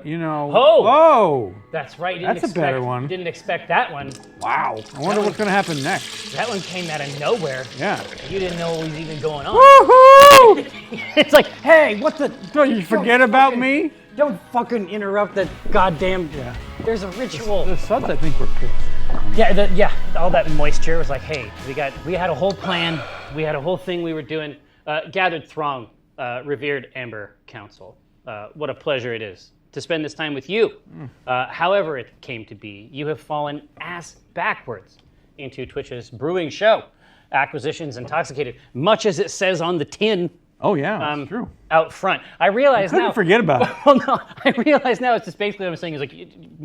you know. Oh! That's right. That's a better one. Didn't expect that one. Wow. I wonder what's going to happen next. That one came out of nowhere. Yeah. You didn't know what was even going on. Woohoo! It's like, hey, what the? Don't you forget about me? Don't fucking interrupt the goddamn. Yeah. There's a ritual. The Suds, I think, were pissed. Yeah, all that moisture was like, hey, we had a whole plan. We had a whole thing we were doing. Gathered throng, revered Amber Council. What a pleasure it is to spend this time with you. However it came to be, you have fallen ass backwards into Twitch's brewing show, Acquisitions Intoxicated, much as it says on the tin. Oh yeah, that's true. Out front. I realize now. Forget about it. Well, no, I realize now it's just basically what I'm saying is like,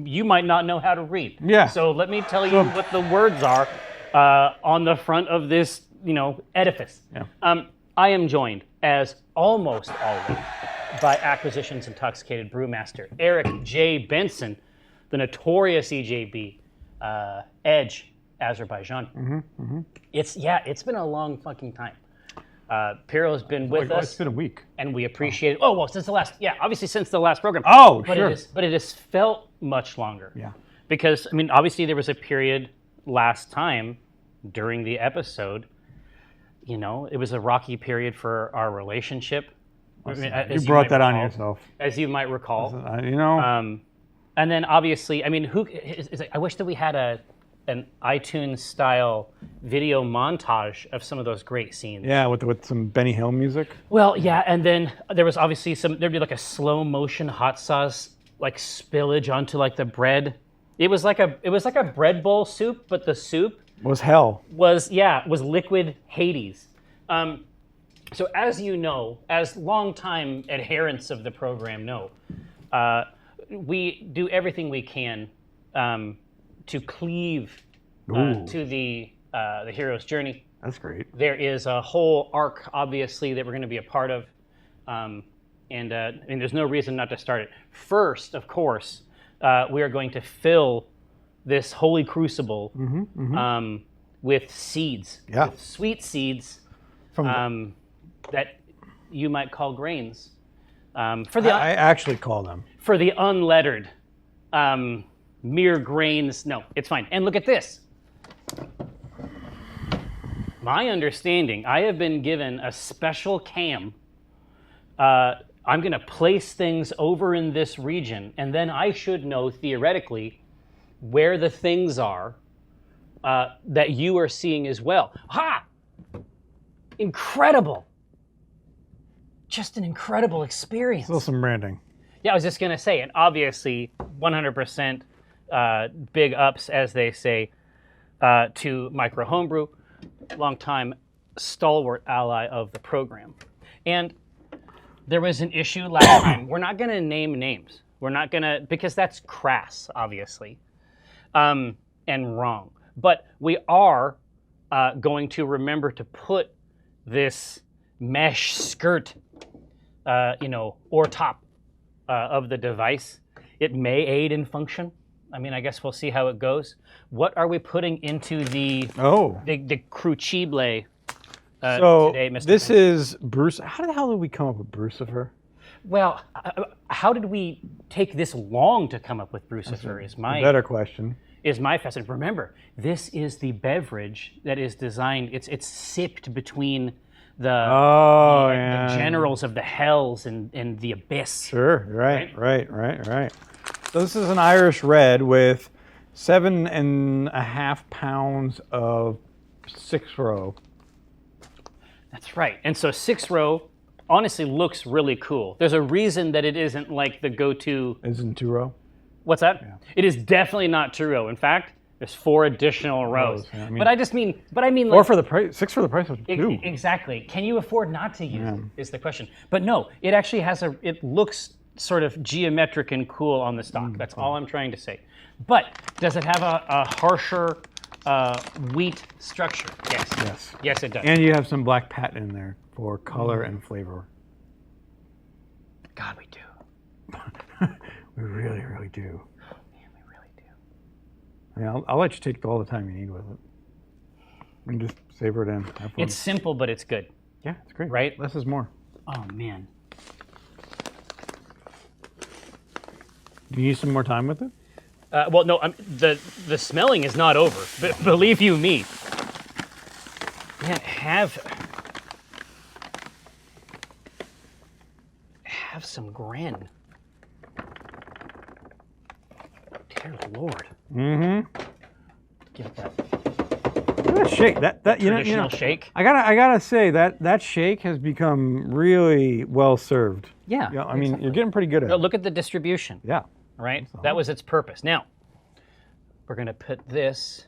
you might not know how to read. Yeah. So let me tell you what the words are on the front of this, edifice. Yeah. I am joined, as almost always, by Acquisitions Intoxicated Brewmaster Eric J. Benson, the notorious EJB, Edge, Azerbaijan. It's been a long fucking time. Piro's been with us. It's been a week. And we appreciate it. Oh, well, since the last program. Oh, but sure. But it has felt much longer. Yeah. Because, obviously there was a period last time during the episode, it was a rocky period for our relationship. You brought that on yourself. As you might recall. And then obviously, I wish that we had an iTunes-style video montage of some of those great scenes. Yeah, with some Benny Hill music. Well, yeah, and then there was obviously there'd be like a slow motion hot sauce like spillage onto like the bread. It was like a bread bowl soup, but the soup was hell. Was liquid Hades. So as you know, as longtime adherents of the program know, we do everything we can to cleave to the hero's journey. That's great. There is a whole arc, obviously, that we're going to be a part of, and there's no reason not to start it. First, of course, we are going to fill this holy crucible with seeds, with sweet seeds that you might call grains. I actually call them. For the unlettered. Mere grains. No, it's fine. And look at this. My understanding, I have been given a special cam. I'm going to place things over in this region, and then I should know, theoretically, where the things are that you are seeing as well. Ha! Incredible. Just an incredible experience. Still some branding. Yeah, I was just going to say, and obviously, 100% big ups, as they say, to Micro Homebrew, longtime stalwart ally of the program. And there was an issue last time. We're not going to name names. We're not going to, because that's crass, obviously, and wrong. But we are going to remember to put this mesh skirt, or top of the device. It may aid in function. I guess we'll see how it goes. What are we putting into the crucible today, Mr. This is Bruce. How the hell did we come up with Brucifer? Well, how did we take this long to come up with Brucifer? Is my better question. Is my fascination. Remember, this is the beverage that is designed. It's sipped between the generals of the hells and the abyss. Sure. Right. So this is an Irish red with 7.5 pounds of 6-row. That's right. And so 6-row honestly looks really cool. There's a reason that it isn't like the go-to. Isn't 2-row? What's that? Yeah. It is definitely not 2-row. In fact, there's 4 additional rows. Yeah, but I mean, like, 4 for the price, 6 for the price of 2. Exactly. Can you afford not to use it? Is the question. But no, it actually has it looks sort of geometric and cool on the stock. That's all I'm trying to say. But does it have a harsher wheat structure? Yes. Yes, it does. And you have some black patent in there for color and flavor. God, we do. We really, really do. Man, we really do. I'll let you take all the time you need with it. And just savor it in. Have fun. It's simple, but it's good. Yeah, it's great. Right? Less is more. Oh, man. Do you need some more time with it? Well, no, the smelling is not over. Believe you me. Man, have some Gren. Dear Lord. Mm-hmm. Give it that Look at that shake. That traditional shake. I gotta say that shake has become really well served. Yeah. I mean, you're getting pretty good at it. Look at the distribution. Yeah. Right? That was its purpose. Now, we're going to put this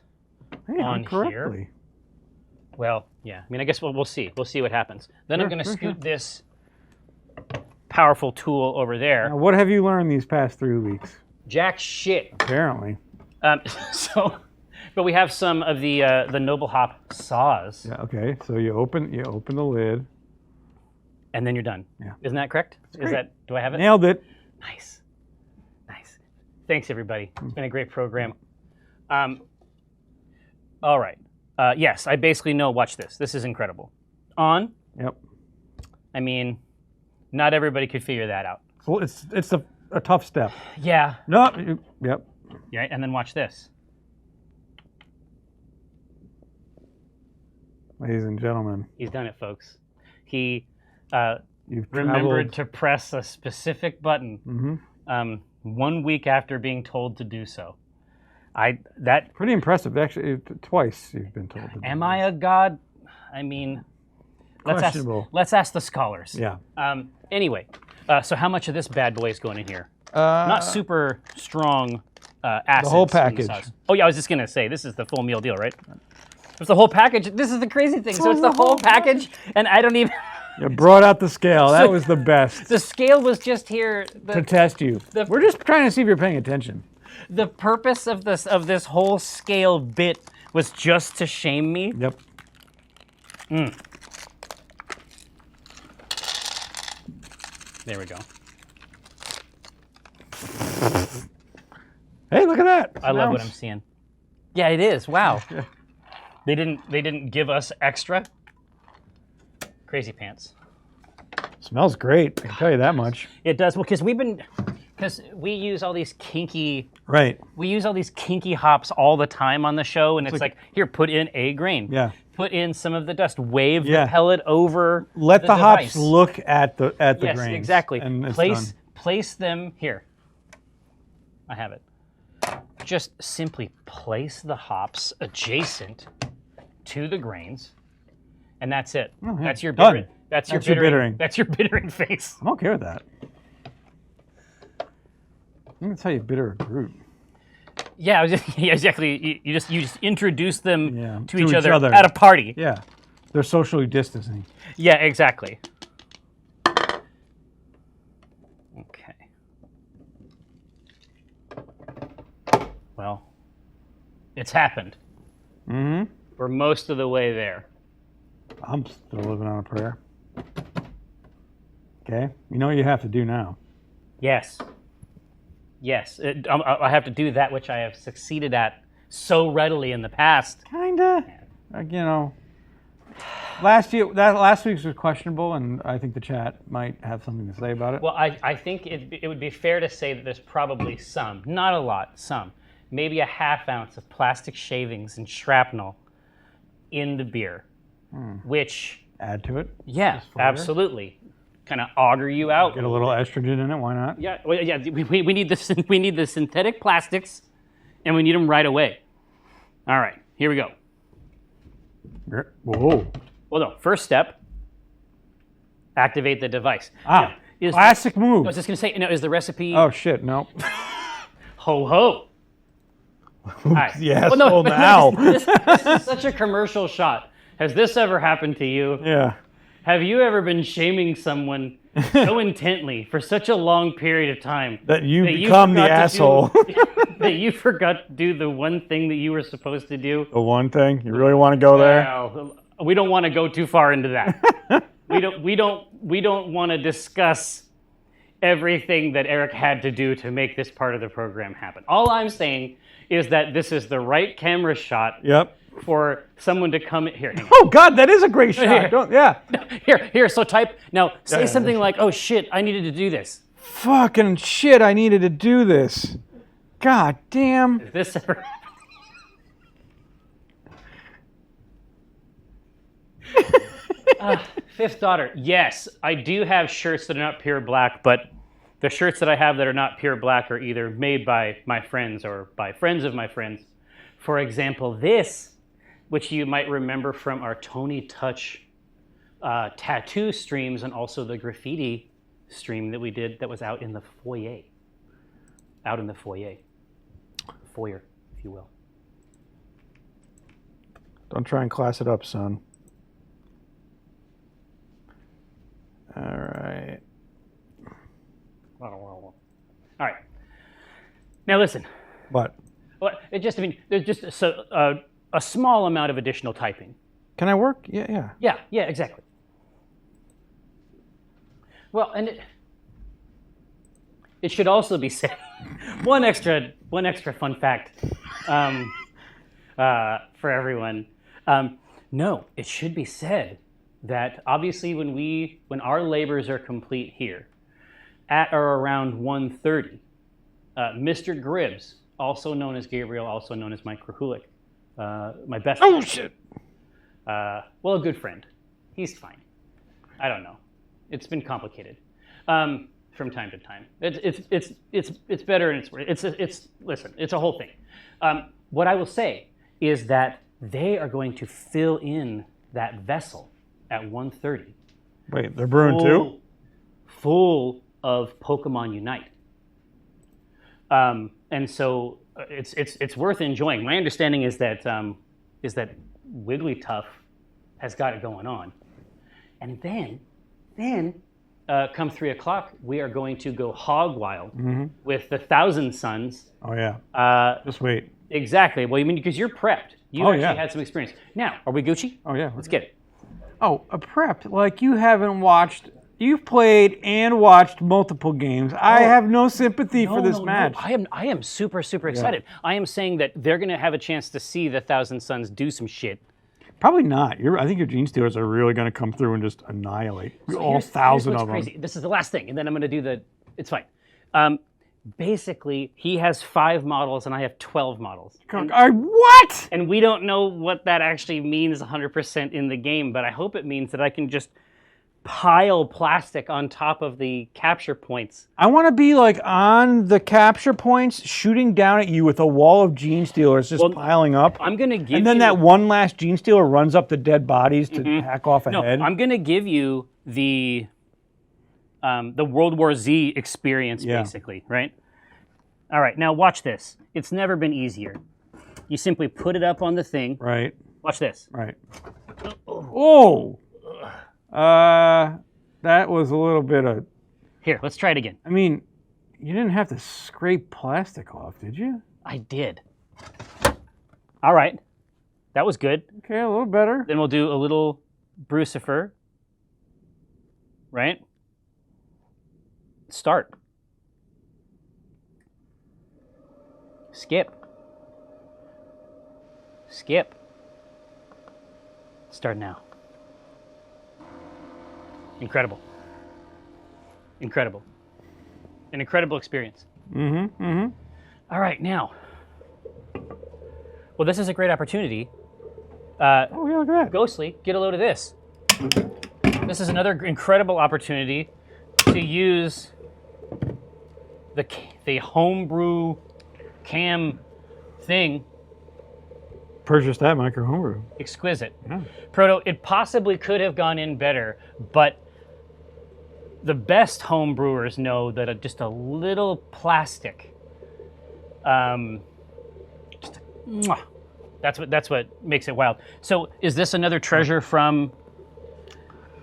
on here. Well, yeah. I mean, I guess we'll see. We'll see what happens. Then I'm going to scoot this powerful tool over there. Now, what have you learned these past 3 weeks? Jack shit. Apparently. But we have some of the Noble Hop Saws. Yeah. Okay. So you open the lid, and then you're done. Yeah. Isn't that correct? Do I have it? Nailed it. Nice. Thanks, everybody. It's been a great program. All right. Yes, I basically know. Watch this. This is incredible. On. Yep. I mean, not everybody could figure that out. Well, it's a tough step. Yeah. No. Yep. Yeah, and then watch this. Ladies and gentlemen. He's done it, folks. He You've remembered to press a specific button 1 week after being told to do so. Pretty impressive. Actually, twice you've been told to do Am I a god? I mean, questionable. Let's ask the scholars. Yeah. Anyway, so how much of this bad boy is going in here? Not super strong acids. The whole package. Oh yeah, I was just gonna say this is the full meal deal, right? It's the whole package. This is the crazy thing. So it's the whole package, and I don't even. You brought out the scale. That was the best. The scale was just here to test you. We're just trying to see if you're paying attention. The purpose of this whole scale bit was just to shame me. Yep. There we go. Hey, look at that. I love what I'm seeing. Yeah, it is. Wow. They didn't give us extra. Crazy pants. Smells great. I can tell you that much. It does. Well, because we use all these kinky. Right. We use all these kinky hops all the time on the show, and it's like here, put in a grain. Yeah. Put in some of the dust. Wave the pellet over. Let the device. hops look at the grains. Yes, exactly. And place them here. I have it. Just simply place the hops adjacent to the grains, and that's it. Oh, yeah. That's your Done. bittering. That's your bittering. That's your bittering face. I'm okay with that. I'm gonna tell you bitter a Groot. Yeah, exactly. You just introduce them to each other other at a party. Yeah, they're socially distancing. Yeah, exactly. Okay. Well, it's happened. Mm-hmm. We're most of the way there. I'm still living on a prayer. Okay, you know what you have to do now. Yes. Yes, I have to do that which I have succeeded at so readily in the past. Kinda. Last week's was questionable, and I think the chat might have something to say about it. Well, I think it would be fair to say that there's probably some, not a lot, some, maybe a half ounce of plastic shavings and shrapnel in the beer, which add to it. Yeah, absolutely. Kind of auger you out. Get a little estrogen in it. Why not? Yeah, well, yeah. We need the synthetic plastics, and we need them right away. All right, here we go. Whoa. Well, no. First step. Activate the device. Classic move. I was just gonna say, is the recipe? Oh shit! No. Ho ho. Right. Yes. Well, no, now. This is such a commercial shot. Has this ever happened to you? Yeah. Have you ever been shaming someone so intently for such a long period of time that you become the asshole? That you forgot to do the one thing that you were supposed to do? The one thing? You really want to go there? Well, we don't want to go too far into that. We don't want to discuss everything that Eric had to do to make this part of the program happen. All I'm saying is that this is the right camera shot. Yep. For someone to come here. Oh God, that is a great shot. Here. So type now. Say something like, "Oh shit, I needed to do this." Fucking shit, I needed to do this. God damn. If this ever fifth daughter. Yes, I do have shirts that are not pure black, but the shirts that I have that are not pure black are either made by my friends or by friends of my friends. For example, this, which you might remember from our Tony Touch tattoo streams and also the graffiti stream that we did that was out in the foyer. Out in the foyer. Foyer, if you will. Don't try and class it up, son. All right. All right. Now listen. What? Well, it just, I mean, there's just a small amount of additional typing. Can I work? Yeah. Yeah, exactly. Well, and it should also be said, one extra fun fact for everyone. No, it should be said that obviously when our labors are complete here, at or around 1:30, Mr. Gribbs, also known as Gabriel, also known as Mike Krahulik, my best friend. Oh shit! Well, a good friend. He's fine. I don't know. It's been complicated from time to time. It's better and it's listen. It's a whole thing. What I will say is that they are going to fill in that vessel at 1:30. Wait, they're brewing too? Full of Pokemon Unite. And so it's worth enjoying. My understanding is that Wigglytuff has got it going on. And then come 3 o'clock, we are going to go hog wild with the Thousand Suns. Oh yeah. Just wait. Exactly. Well, you mean because you're prepped. You actually had some experience. Now, are we Gucci? Oh yeah. Let's get it. Oh, a prepped. Like you haven't watched. You've played and watched multiple games. I have no sympathy for this match. I am super excited. I am saying that they're going to have a chance to see the Thousand Suns do some shit. Probably not. I think your Gene Stealers are really going to come through and just annihilate all 1,000 of them. Crazy. This is the last thing, and then I'm going to do it's fine. Basically, he has 5 models, and I have 12 models. What? And we don't know what that actually means 100% in the game, but I hope it means that I can just pile plastic on top of the capture points. I want to be like on the capture points, shooting down at you with a wall of Gene Stealers just piling up. I'm going to give you... And then that one last Gene Stealer runs up the dead bodies to hack off a head. I'm going to give you the World War Z experience, basically, right? All right, now watch this. It's never been easier. You simply put it up on the thing. Right. Watch this. Right. Oh! That was a little bit of... Here, let's try it again. I mean, you didn't have to scrape plastic off, did you? I did. All right. That was good. Okay, a little better. Then we'll do a little Brucifer. Right? Start. Skip. Skip. Start now. Incredible. Incredible. An incredible experience. All right, now. Well, this is a great opportunity. Oh, yeah, look at that. Ghostly, get a load of this. This is another incredible opportunity to use the homebrew cam thing. Purchase that micro homebrew. Exquisite. Yeah. Proto, it possibly could have gone in better, but the best home brewers know that just a little plastic, that's what makes it wild. So is this another treasure from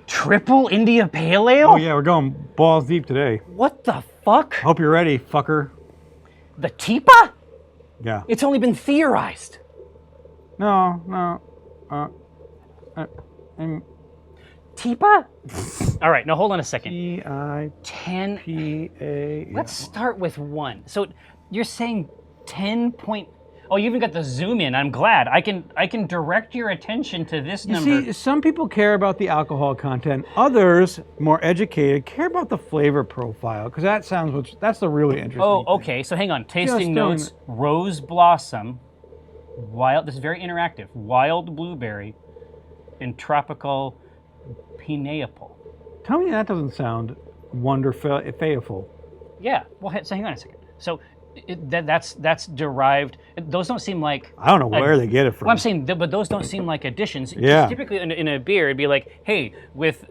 Triple India Pale Ale? Oh yeah, we're going balls deep today. What the fuck? Hope you're ready, fucker. The Teepa? Yeah. It's only been theorized. No. Teepa? All right, now hold on a second. T-I-P-A. 10. Let's start with 1. So you're saying 10 point... Oh, you even got the zoom in. I'm glad. I can direct your attention to this You number. see, some people care about the alcohol content. Others, more educated, care about the flavor profile because that's the really interesting. Oh, thing. okay. So hang on. Tasting doing notes: rose blossom, wild. This is very interactive. Wild blueberry, and tropical pineapple. Tell me that doesn't sound wonderful. Yeah. Well, so hang on a second. So that's derived. Those don't seem like. I don't know where they get it from. Well, I'm saying, but those don't seem like additions. Yeah. Typically, in a beer, it'd be like, hey, with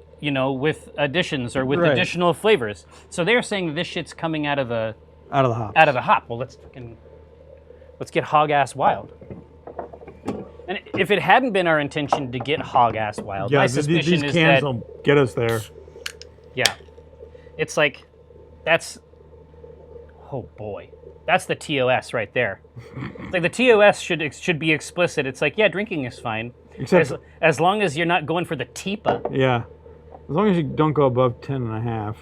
additions or with Right. additional flavors. So they're saying this shit's coming out of the hop. Well, let's get hog ass wild. And if it hadn't been our intention to get hog ass wild, my suspicion these is cans that will get us there. yeah, it's like that's. Oh boy, that's the TOS right there. It's like the TOS should be explicit. It's like, yeah, drinking is fine, Except as long as you're not going for the TIPA. yeah, as long as you don't go above 10.5.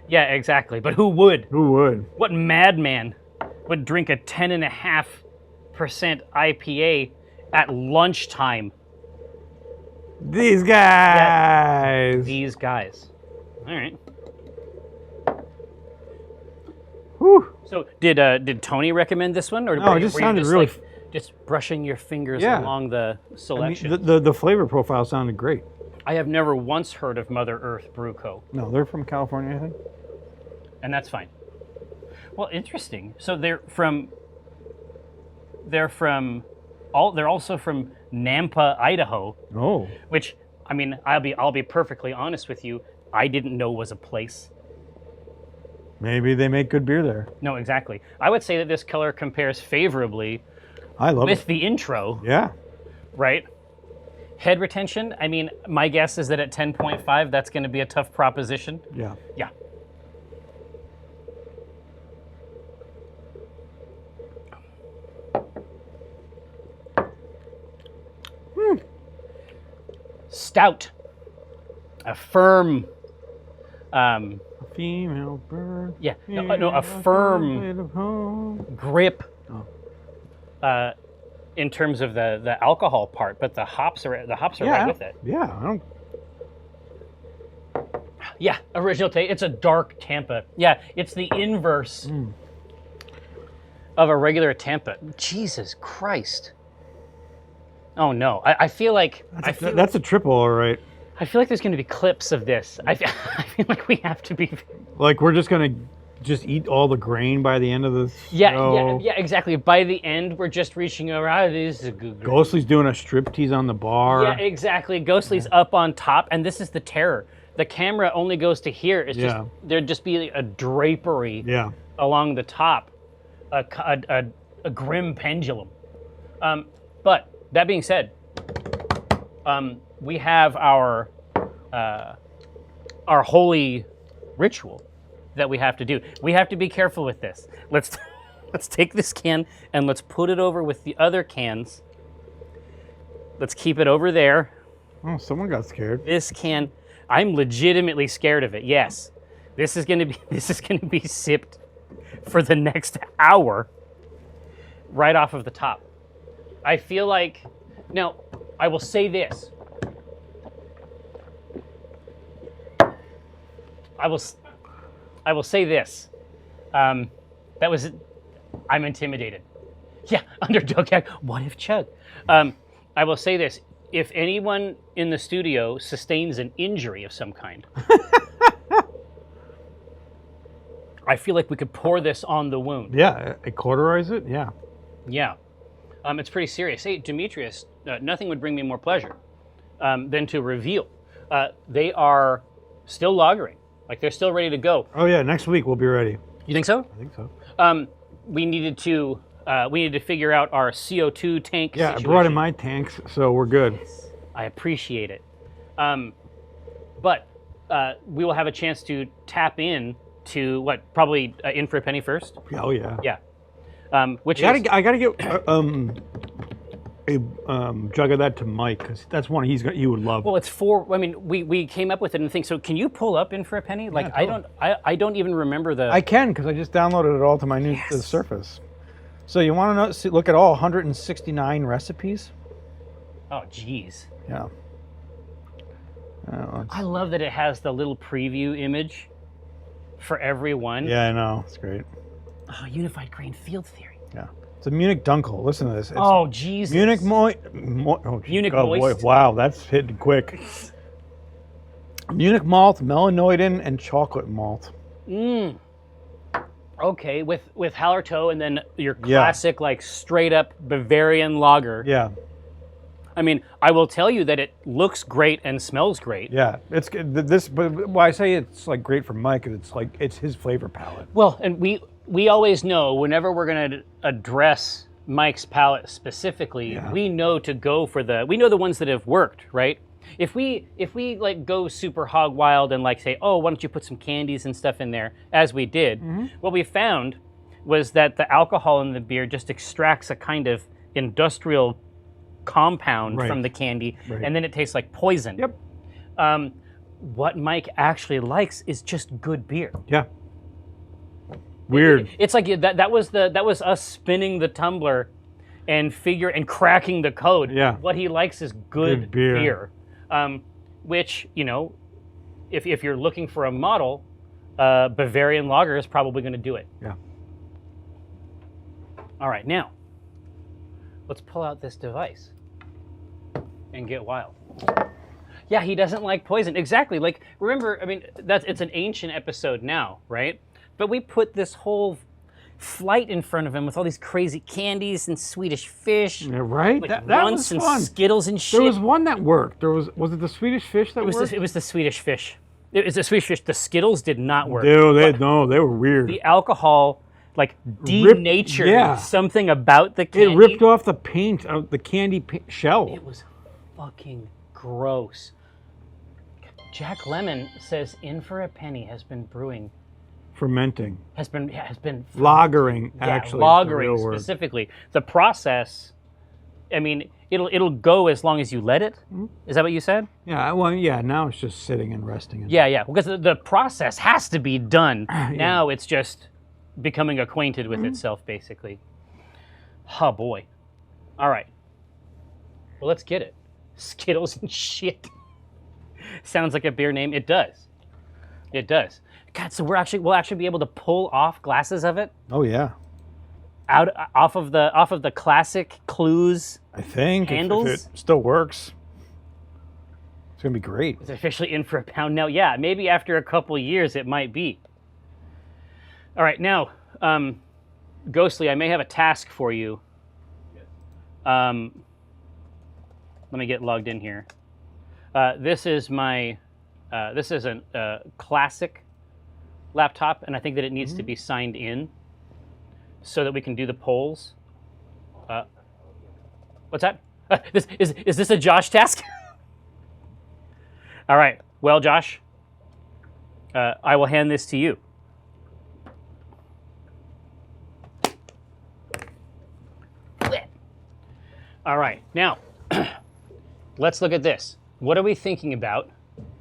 Yeah, exactly. But who would? Who would? What madman would drink a 10.5% IPA at lunchtime? These guys. These guys. All right. Whew. So did Tony recommend this one, or No, it just were you sounded really. just brushing your fingers Yeah. along the I mean, selection? the flavor profile sounded great. I have never once heard of Mother Earth Brew Co. No, they're from California, I think. And that's fine. Well, interesting. So they're also from Nampa, Idaho, Oh, which, I mean, I'll be perfectly honest with you, I didn't know was a place. maybe they make good beer there. No, exactly. I would say that this color compares favorably I love with it. the intro, Yeah. right? Head retention, I mean, my guess is that at 10.5, that's going to be a tough proposition. Yeah. Yeah. Stout. A firm, Female bird. yeah, no, a firm grip in terms of the alcohol part, but the hops are right with it. Yeah. I don't. Yeah, original taste. It's a dark Tampa. Yeah, it's the inverse of a regular Tampa. Jesus Christ. Oh no, I feel like That's a triple, all right. I feel like there's going to be clips of this. I feel like we have to be. Like we're just gonna eat all the grain by the end of this. Yeah, exactly. By the end, we're just reaching over. Ah, this is a good. Ghostly's doing a striptease on the bar. Yeah, exactly. Ghostly's up on top, and this is the terror. The camera only goes to here. It's just there'd just be a drapery along the top, a grim pendulum. But that being said, we have our holy ritual that we have to do. We have to be careful with this. Let's take this can and let's put it over with the other cans. Let's keep it over there. Oh, someone got scared. This can, I'm legitimately scared of it. Yes, this is gonna be sipped for the next hour, right off of the top. I feel like, now I will say this. I will say this. I'm intimidated. Yeah, underdog. What if Chug? I will say this. If anyone in the studio sustains an injury of some kind, I feel like we could pour this on the wound. Yeah, cauterize it. Yeah. Yeah. It's pretty serious. Hey, Demetrius, nothing would bring me more pleasure than to reveal. They are still lagering. Like, they're still ready to go. Oh yeah, next week we'll be ready. You think so? I think so. We needed to figure out our CO2 tank Yeah, situation. I brought in my tanks, so we're good. I appreciate it. But we will have a chance to tap in to probably in for a penny first. Oh yeah. Yeah. I gotta get a jug of that to Mike because that's one he would love. Well, it's four. I mean, we came up with it and think. So, can you pull up in for a penny? Like, totally. I don't even remember the. I can because I just downloaded it all to my new Surface. So you want to look at all 169 recipes? Oh, geez. Yeah. I love that it has the little preview image for every one. Yeah, I know. It's great. Oh, unified grain field theory. Yeah. It's a Munich Dunkel. Listen to this. It's Oh, Jesus. Munich Munich Boy, moist. wow, that's hitting quick. Munich malt, melanoidin, and chocolate malt. Okay, with Hallertau and then your classic, like, straight-up Bavarian lager. Yeah. I mean, I will tell you that it looks great and smells great. Yeah, it's good. But why I say it's like great for Mike, it's his flavor palette. Well, and we always know whenever we're going to address Mike's palate specifically, we know to go for the ones that have worked, right? If we like go super hog wild and like say, oh, why don't you put some candies and stuff in there, as we did, what we found was that the alcohol in the beer just extracts a kind of industrial compound from the candy, and then it tastes like poison. Yep. What Mike actually likes is just good beer. Yeah. Weird. It's like that was us spinning the tumbler and cracking the code. Yeah. What he likes is good beer. Which, you know, if you're looking for a model, Bavarian lager is probably going to do it. Yeah. All right, now let's pull out this device and get wild. Yeah, he doesn't like poison. Exactly. Like, remember, I mean, it's an ancient episode now, right? But we put this whole flight in front of him with all these crazy candies and Swedish fish. Yeah, right? Like that runts was and fun. Skittles and shit. There was one that worked. Was it the Swedish fish that worked? It was the Swedish fish. It was the Swedish fish. The Skittles did not work. They were weird. The alcohol, like, denatured something about the candy. It ripped off the paint of the candy shell. It was fucking gross. Jack Lemmon says In for a Penny has been brewing. Fermenting. Has been lagering, actually. Lagering specifically. The process, I mean, it'll go as long as you let it. Is that what you said? Yeah, well, yeah, now it's just sitting and resting. Yeah, because the process has to be done. Now it's just becoming acquainted with itself, basically. Oh, boy. All right. Well, let's get it. Skittles and shit. Sounds like a beer name. It does. It does. God, so we'll actually be able to pull off glasses of it? Oh, yeah. Off of the classic Clues. I think handles? if it still works, it's gonna be great. It's officially in for a pound now. Yeah, maybe after a couple years it might be. All right, now, Ghostly, I may have a task for you. Let me get logged in here. This is a classic laptop, and I think that it needs to be signed in so that we can do the polls. What's that? Is this a Josh task? All right. Well, Josh, I will hand this to you. All right. Now, let's look at this. What are we thinking about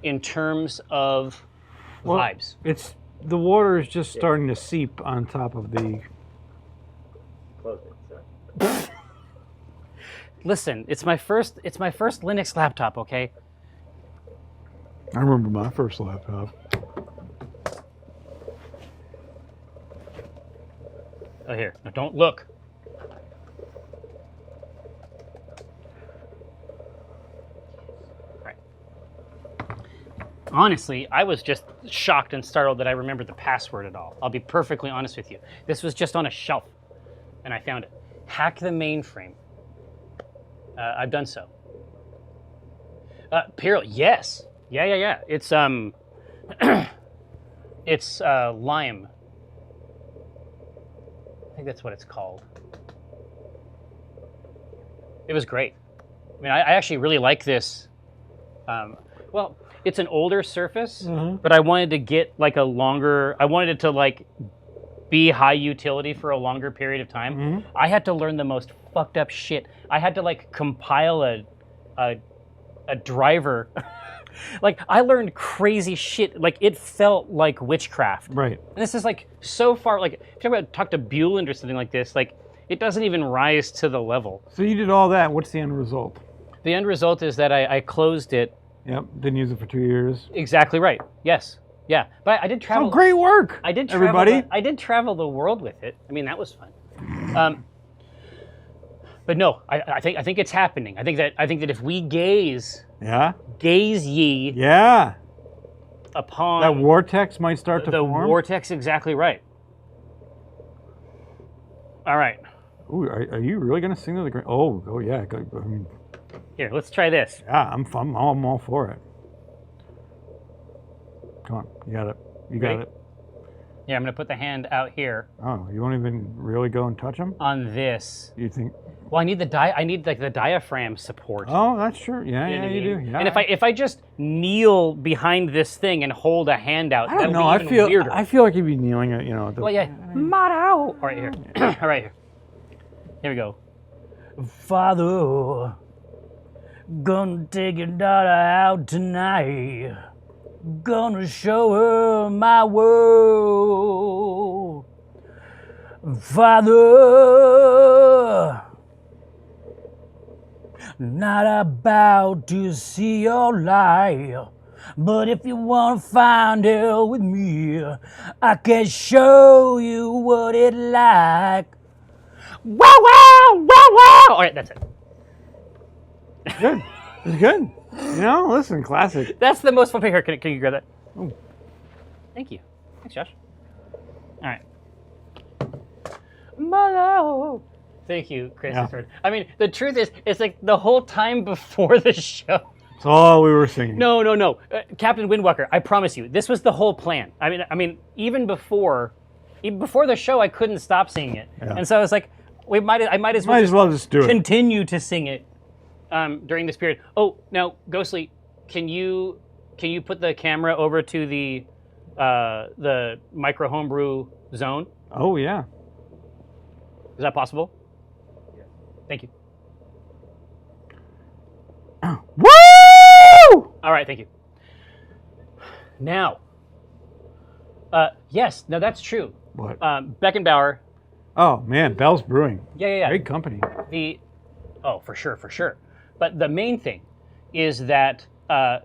in terms of vibes? The water is just starting to seep on top of the. Listen, it's my first Linux laptop, okay? I remember my first laptop. Oh, here. Now, don't look. Honestly, I was just shocked and startled that I remembered the password at all. I'll be perfectly honest with you. This was just on a shelf, and I found it. Hack the mainframe. I've done so. Pirlo, yes. Yeah. It's it's Lime. I think that's what it's called. It was great. I mean, I actually really like this. Well, it's an older Surface, but I wanted to get like I wanted it to like be high utility for a longer period of time. I had to learn the most fucked up shit. I had to like compile a driver. Like, I learned crazy shit. Like, it felt like witchcraft. Right. And this is like so far, like, if you talk to Bueland or something like this, like, It doesn't even rise to the level. So you did all that. What's the end result? The end result is that I closed it. Yep. Didn't use it for 2 years. Exactly right. Yes. Yeah. But I did travel. Oh, great work. I did travel. Everybody. I did travel the world with it. I mean, that was fun. But no, I think it's happening. I think that if we gaze ye Yeah. upon That vortex might start to the form. vortex, exactly right. All right. Ooh, are you really gonna sing to the ground? Oh yeah. I mean, Here, let's try this. yeah, I'm all for it. Come on, you got it. You got Ready? it. Yeah, I'm gonna put the hand out here Oh, you won't even really go and touch him? on this. You think? Well, I need the diaphragm support. Oh, that's true. Yeah, You know yeah, what I you mean? do. Yeah. And if I just kneel behind this thing and hold a hand out, I don't that'll know. be even weirder. I feel like you'd be kneeling at at the, Well, yeah. Motto. All right, here. All right, here. Here we go. Father, gonna take your daughter out tonight. Gonna show her my world. Father, not about to see your life. But if you want to find hell with me, I can show you what it like. Wow, wow, wow, wow. All right, that's it. Good. It's good. Listen, classic. That's the most fun here. Can you grab that? Oh. Thank you. Thanks, Josh. All right. Mother. Thank you, Christopher. Yeah. I mean, the truth is, it's like the whole time before the show. That's all we were singing. No. Captain Windwalker, I promise you, this was the whole plan. I mean, even before the show, I couldn't stop singing it, and so I was like, I might as well just do it. Continue to sing it during this period. Oh, now, Ghostly, can you put the camera over to the micro homebrew zone? Oh yeah. Is that possible? Yes. Thank you. Woo! All right, thank you. Now, yes, no, that's true. What? Beckenbauer. Oh man, Bell's Brewing. Yeah. Great company. For sure. But the main thing is that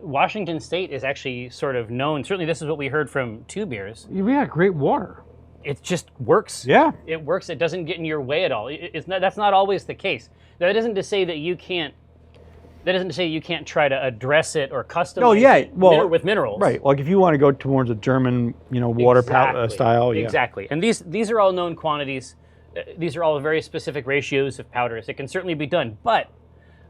Washington State is actually sort of known. Certainly, this is what we heard from Two Beers. We got great water. It just works. Yeah. It works. It doesn't get in your way at all. That's not always the case. Now, that isn't to say that you can't. That isn't to say you can't try to address it or customize it with minerals. Right. Like if you want to go towards a German, water style. Yeah. Exactly. And these are all known quantities. These are all very specific ratios of powders. It can certainly be done. But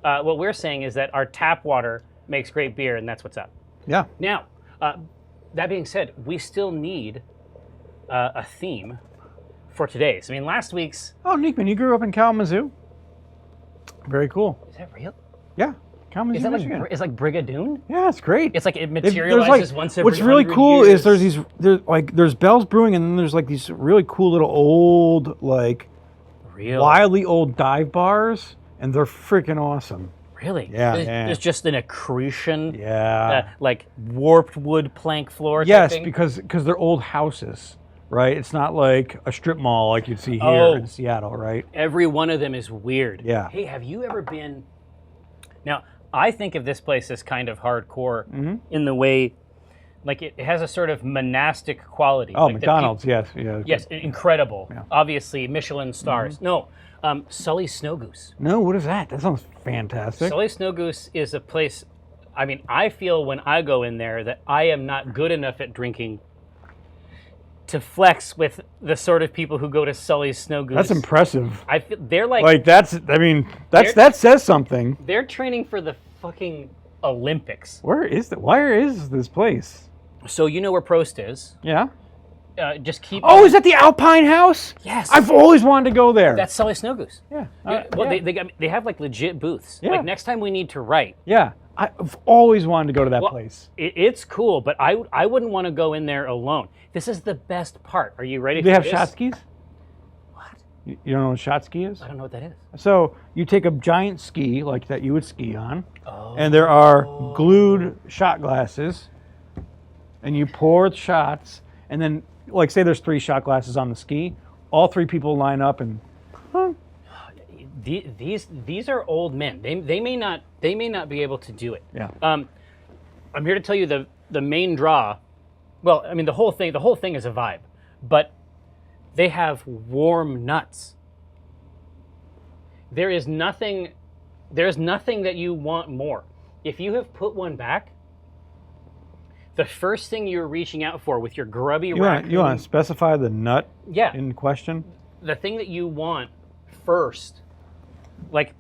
what we're saying is that our tap water makes great beer, and that's what's up. Yeah. Now, that being said, we still need a theme for today's. I mean, last week's... Oh, Nickman, you grew up in Kalamazoo? Very cool. Is that real? Yeah. Kalamazoo, Is that Michigan. it's like Brigadoon? Yeah, it's great. It's like it materializes once every What's really 100 cool years. is there's Bell's Brewing, and then there's like these really cool little old, wildly old dive bars, and they're freaking awesome. Really? Yeah, There's just an accretion. Yeah. Like warped wood plank floor. Yes, type thing. because they're old houses, right? It's not like a strip mall like you'd see here in Seattle, right? Every one of them is weird. Yeah. Hey, have you ever been? Now, I think of this place as kind of hardcore in the way, like it has a sort of monastic quality. Oh, like McDonald's, yes, yeah. Yes, incredible. Yeah. Obviously, Michelin stars. No, Sully's Snow Goose. No, what is that? That sounds fantastic. Sully's Snow Goose is a place. I mean, I feel when I go in there that I am not good enough at drinking to flex with the sort of people who go to Sully's Snow Goose. That's impressive. I feel they're like that says something. they're training for the fucking Olympics. Where is this place? So you know where Prost is. Yeah. Just keep. Oh, is that the Alpine House? Yes. I've always wanted to go there. That's Sully's Snow Goose. Yeah. They have like legit booths. Yeah. Like next time we need to write. Yeah. I've always wanted to go to that place. It's cool, but I wouldn't want to go in there alone. This is the best part. Are you ready? Do they for have shot skis? What? You don't know what shot ski is? I don't know what that is. So you take a giant ski like that you would ski on, and there are glued shot glasses, and you pour the shots, and then like say there's 3 shot glasses on the ski, all 3 people line up and these are old men. They may not be able to do it. Yeah. I'm here to tell you the main draw. Well, I mean the whole thing is a vibe, but they have warm nuts. There's nothing that you want more. If you have put one back, the first thing you're reaching out for with your grubby raccoon, you want to specify the nut yeah, in question? the thing that you want first, like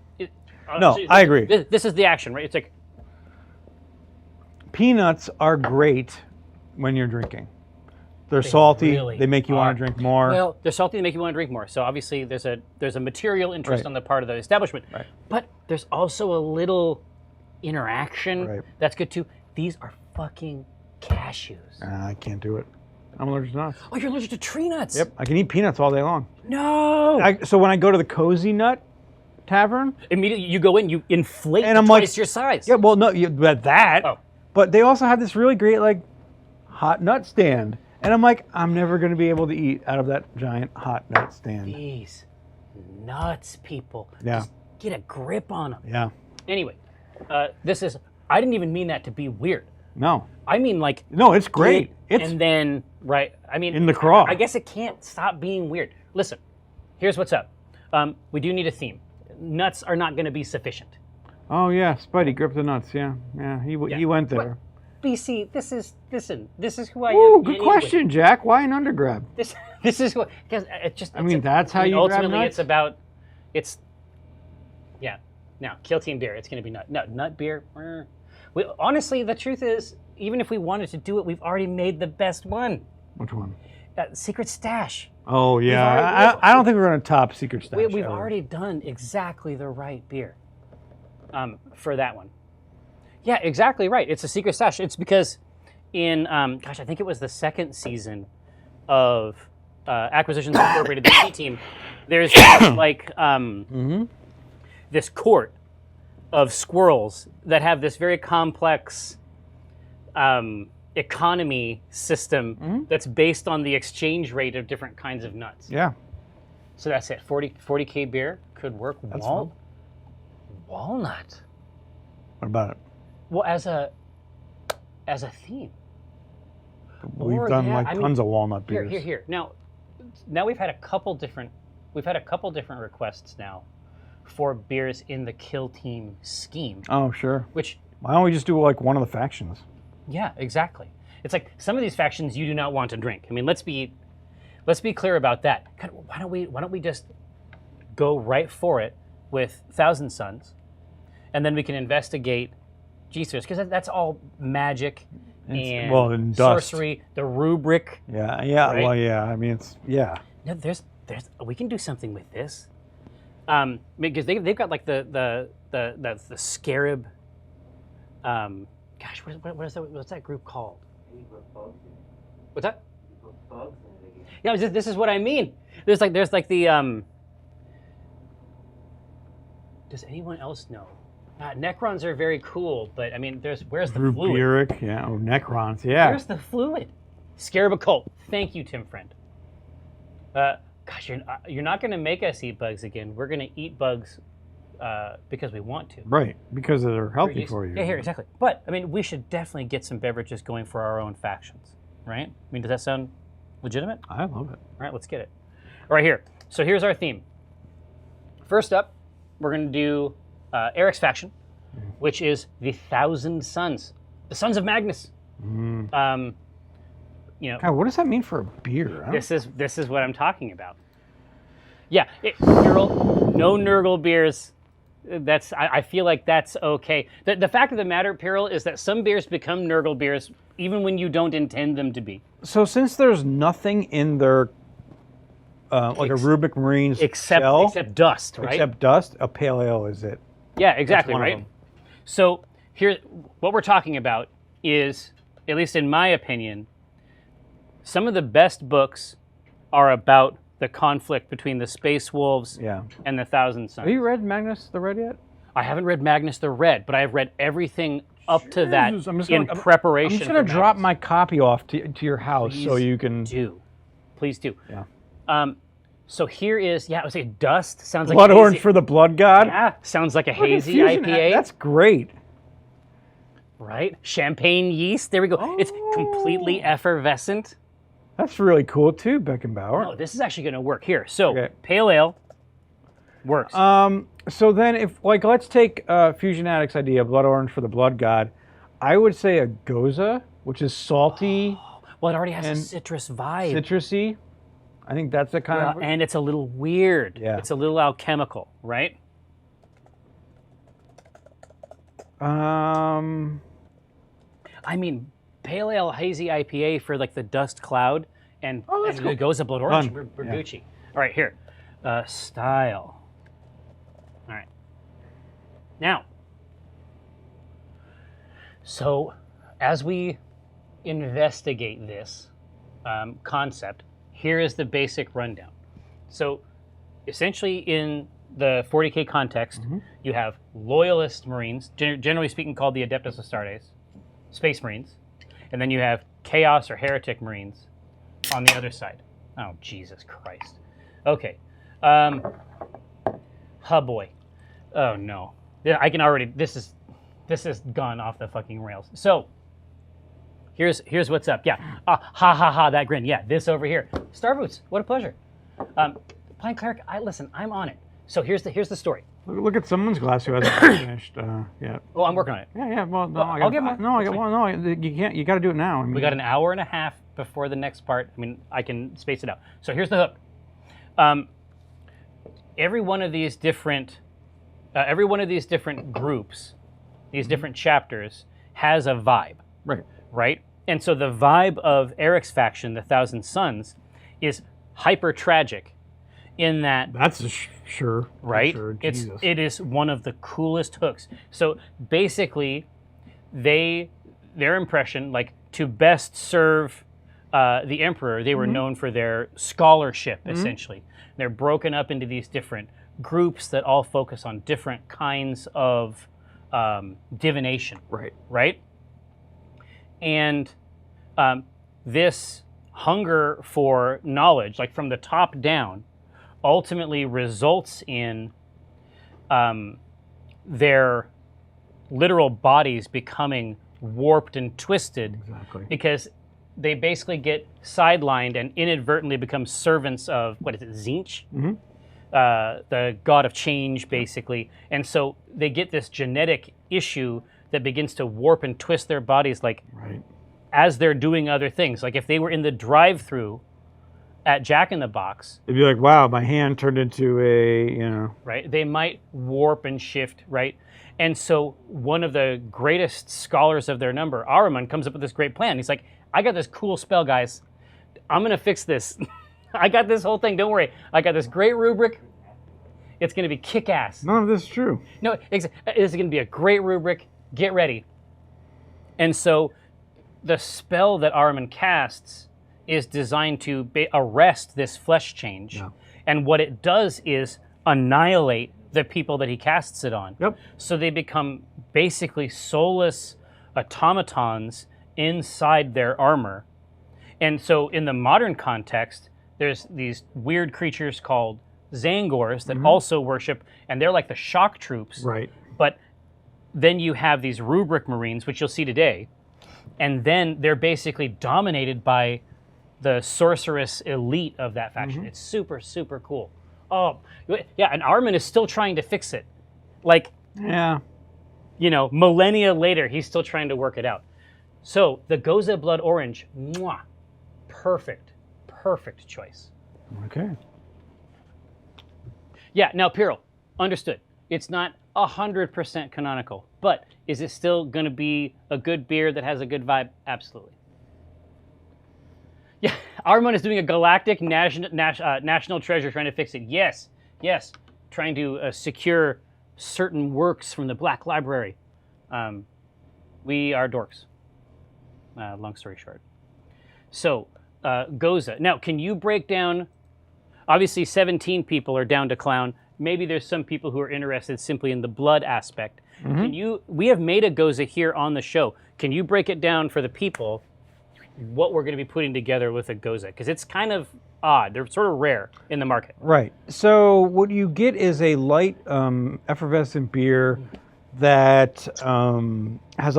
No, I agree. This is the action, right? It's like Peanuts are great when you're drinking. They're salty. really They make you want to drink more. well, they're salty, they make you want to drink more. So obviously there's a material interest Right. on the part of the establishment, Right. but there's also a little interaction Right. that's good too. These are fucking cashews. I can't do it. I'm allergic to nuts. Oh, you're allergic to tree nuts? Yep, I can eat peanuts all day long. No. So when I go to the Cozy Nut Tavern, Immediately you go in, you inflate And I'm twice like- your size. yeah, well, no, but that. Oh. But they also have this really great like hot nut stand, and I'm like, I'm never going to be able to eat out of that giant hot nut stand. These nuts, people. Yeah. Just get a grip on them. Yeah. Anyway, I didn't even mean that to be weird. No. I mean like No, it's great. get- It's and then right. I mean in the craw. I guess it can't stop being weird. Listen, here's what's up. We do need a theme. Nuts are not going to be sufficient. Oh yeah, Spidey grip the nuts. Yeah, he went there. BC, this is who I Ooh, am. good anyway. question, Jack. Why an undergrab? This is what because it just. I mean, that's how you grab ultimately nuts? Yeah. Now, Kill Team beer. It's going to be nut beer. Honestly, the truth is, even if we wanted to do it, we've already made the best one. Which one? Secret Stash. Oh yeah, already- I don't think we're gonna top Secret Stash. We've ever. already done exactly the right beer for that one. Yeah, exactly right. It's a Secret Stash. It's because in, I think it was the second season of Acquisitions Incorporated, the C Team, there's like this court of squirrels that have this very complex economy system that's based on the exchange rate of different kinds of nuts. Yeah. So that's it. 40K beer could work. fun. Walnut. What about it? Well, as a theme. We've Or, done yeah, like I mean, tons of walnut beers. Here. Now we've had a couple different requests now for beers in the Kill Team scheme. Oh sure. Which, Why don't we just do like one of the factions? yeah, exactly. It's like some of these factions you do not want to drink. I mean, let's be clear about that. God, why don't we just go right for it with Thousand Suns, and then we can investigate G-Spheres, because that's all magic and dust. sorcery, the rubric. Yeah. Right? Well, yeah. I mean, it's yeah. No, there's we can do something with this, because they've got like the scarab. Gosh, what's that group called? What's that? Yeah, this is what I mean. There's like the Does anyone else know? Necrons are very cool, but I mean, where's the fluid? Rubric, yeah. Oh, Necrons, yeah. Where's the fluid? Scarab occult. Thank you, Tim Friend. Gosh, you're not going to make us eat bugs again. We're going to eat bugs because we want to. Right, because they're healthy for you. Yeah, here, exactly. But, I mean, we should definitely get some beverages going for our own factions, right? I mean, does that sound legitimate? I love it. All right, let's get it. All right, here. So here's our theme. First up, we're going to do Eric's faction, which is the Thousand Suns, the Sons of Magnus. You know, God, what does that mean for a beer? I don't- this is what I'm talking about. Yeah, Pirl, no Nurgle beers. I feel like that's okay. The fact of the matter, Pirl, is that some beers become Nurgle beers even when you don't intend them to be. So since there's nothing in their like a Rubik Marines shell, except dust, right? except dust, a pale ale is it? Yeah, exactly, one of right? them. So here, what we're talking about is, at least in my opinion, some of the best books are about the conflict between the Space Wolves Yeah. and the Thousand Suns. Have you read Magnus the Red yet? I haven't read Magnus the Red, but I've read everything up to that Jesus, I'm just in gonna- preparation. I'm just gonna for drop Magnus. my copy off to your house so Please you can. Please do. Yeah. So here is, I would say dust. Sounds like Blood a hazy, orange for the blood god. Yeah, sounds like a Look at hazy Fusion. IPA. That's great. Right? Champagne yeast. There we go. It's completely effervescent. That's really cool too, Beckenbauer. Oh, this is actually going to work here. So Okay. pale ale works. So then if, like, let's take Fusion Addict's idea, blood orange for the blood god. I would say a Goza, which is salty, well, it already has and a citrus vibe. citrusy. I think that's the kind of... And it's a little weird. Yeah. It's a little alchemical, right? I mean, pale ale hazy IPA for like the dust cloud, and that's cool. it goes a blood orange. Fun. We're Yeah. Gucci. All right, here. Style. All right. Now, so as we investigate this concept, here is the basic rundown. So essentially in the 40K context, you have loyalist Marines, generally speaking called the Adeptus Astartes, Space Marines, and then you have Chaos or Heretic Marines on the other side. Oh, Jesus Christ. Okay. Oh boy. Oh no. Yeah, I can already, this has gone off the fucking rails. So, here's what's up. Yeah. Ha ha ha, that grin. Yeah, this over here. Star Boots, what a pleasure. Pine Cleric, listen, I'm on it. So here's the story. Look at someone's glass who hasn't finished yet. Oh, I'm working on it. Yeah. Well, no, I'll get more. No, I got one. No, you can't. You got to do it now. I mean, We got an hour and a half before the next part. I mean, I can space it out. So here's the hook. Every one of these different groups, these different chapters, has a vibe. Right. Right? And so the vibe of Eric's faction, the Thousand Sons, is hyper tragic in that, That's sure. right? Sure, Jesus. It is one of the coolest hooks. So basically, their impression, like to best serve the Emperor, they were known for their scholarship, essentially. They're broken up into these different groups that all focus on different kinds of divination. Right. Right? And this hunger for knowledge, like from the top down, ultimately results in their literal bodies becoming warped and twisted. Exactly. Because they basically get sidelined and inadvertently become servants of, what is it, Zinch? The god of change, basically. And so they get this genetic issue that begins to warp and twist their bodies, like, Right. as they're doing other things. Like if they were in the drive-thru at Jack in the Box, It'd be like, wow, my hand turned into a, right? They might warp and shift, right? And so one of the greatest scholars of their number, Ahriman, comes up with this great plan. He's like, I got this cool spell, guys. I'm going to fix this. I got this whole thing. Don't worry. I got this great rubric. It's going to be kick-ass. None of this is true. No, this is going to be a great rubric. Get ready. And so the spell that Ahriman casts is designed to arrest this flesh change. Yeah. And what it does is annihilate the people that he casts it on. Yep. So they become basically soulless automatons inside their armor. And so in the modern context, there's these weird creatures called Zangors that also worship, and they're like the shock troops. Right. But then you have these rubric marines, which you'll see today, and then they're basically dominated by the sorceress elite of that faction. It's super, super cool. Oh, yeah, and Armin is still trying to fix it. Like, Yeah. Millennia later, he's still trying to work it out. So, the Goza Blood Orange, mwah, perfect choice. Okay. Yeah, now, Piril, understood. It's not 100% canonical, but is it still going to be a good beer that has a good vibe? Absolutely. Yeah, Armon is doing a galactic national treasure trying to fix it. Yes, trying to secure certain works from the Black Library. We are dorks. Long story short. So, Goza. Now, can you break down... Obviously, 17 people are down to clown. Maybe there's some people who are interested simply in the blood aspect. We have made a Goza here on the show. Can you break it down for the people what we're going to be putting together with a Goza? Because it's kind of odd. They're sort of rare in the market. Right. So what you get is a light effervescent beer that has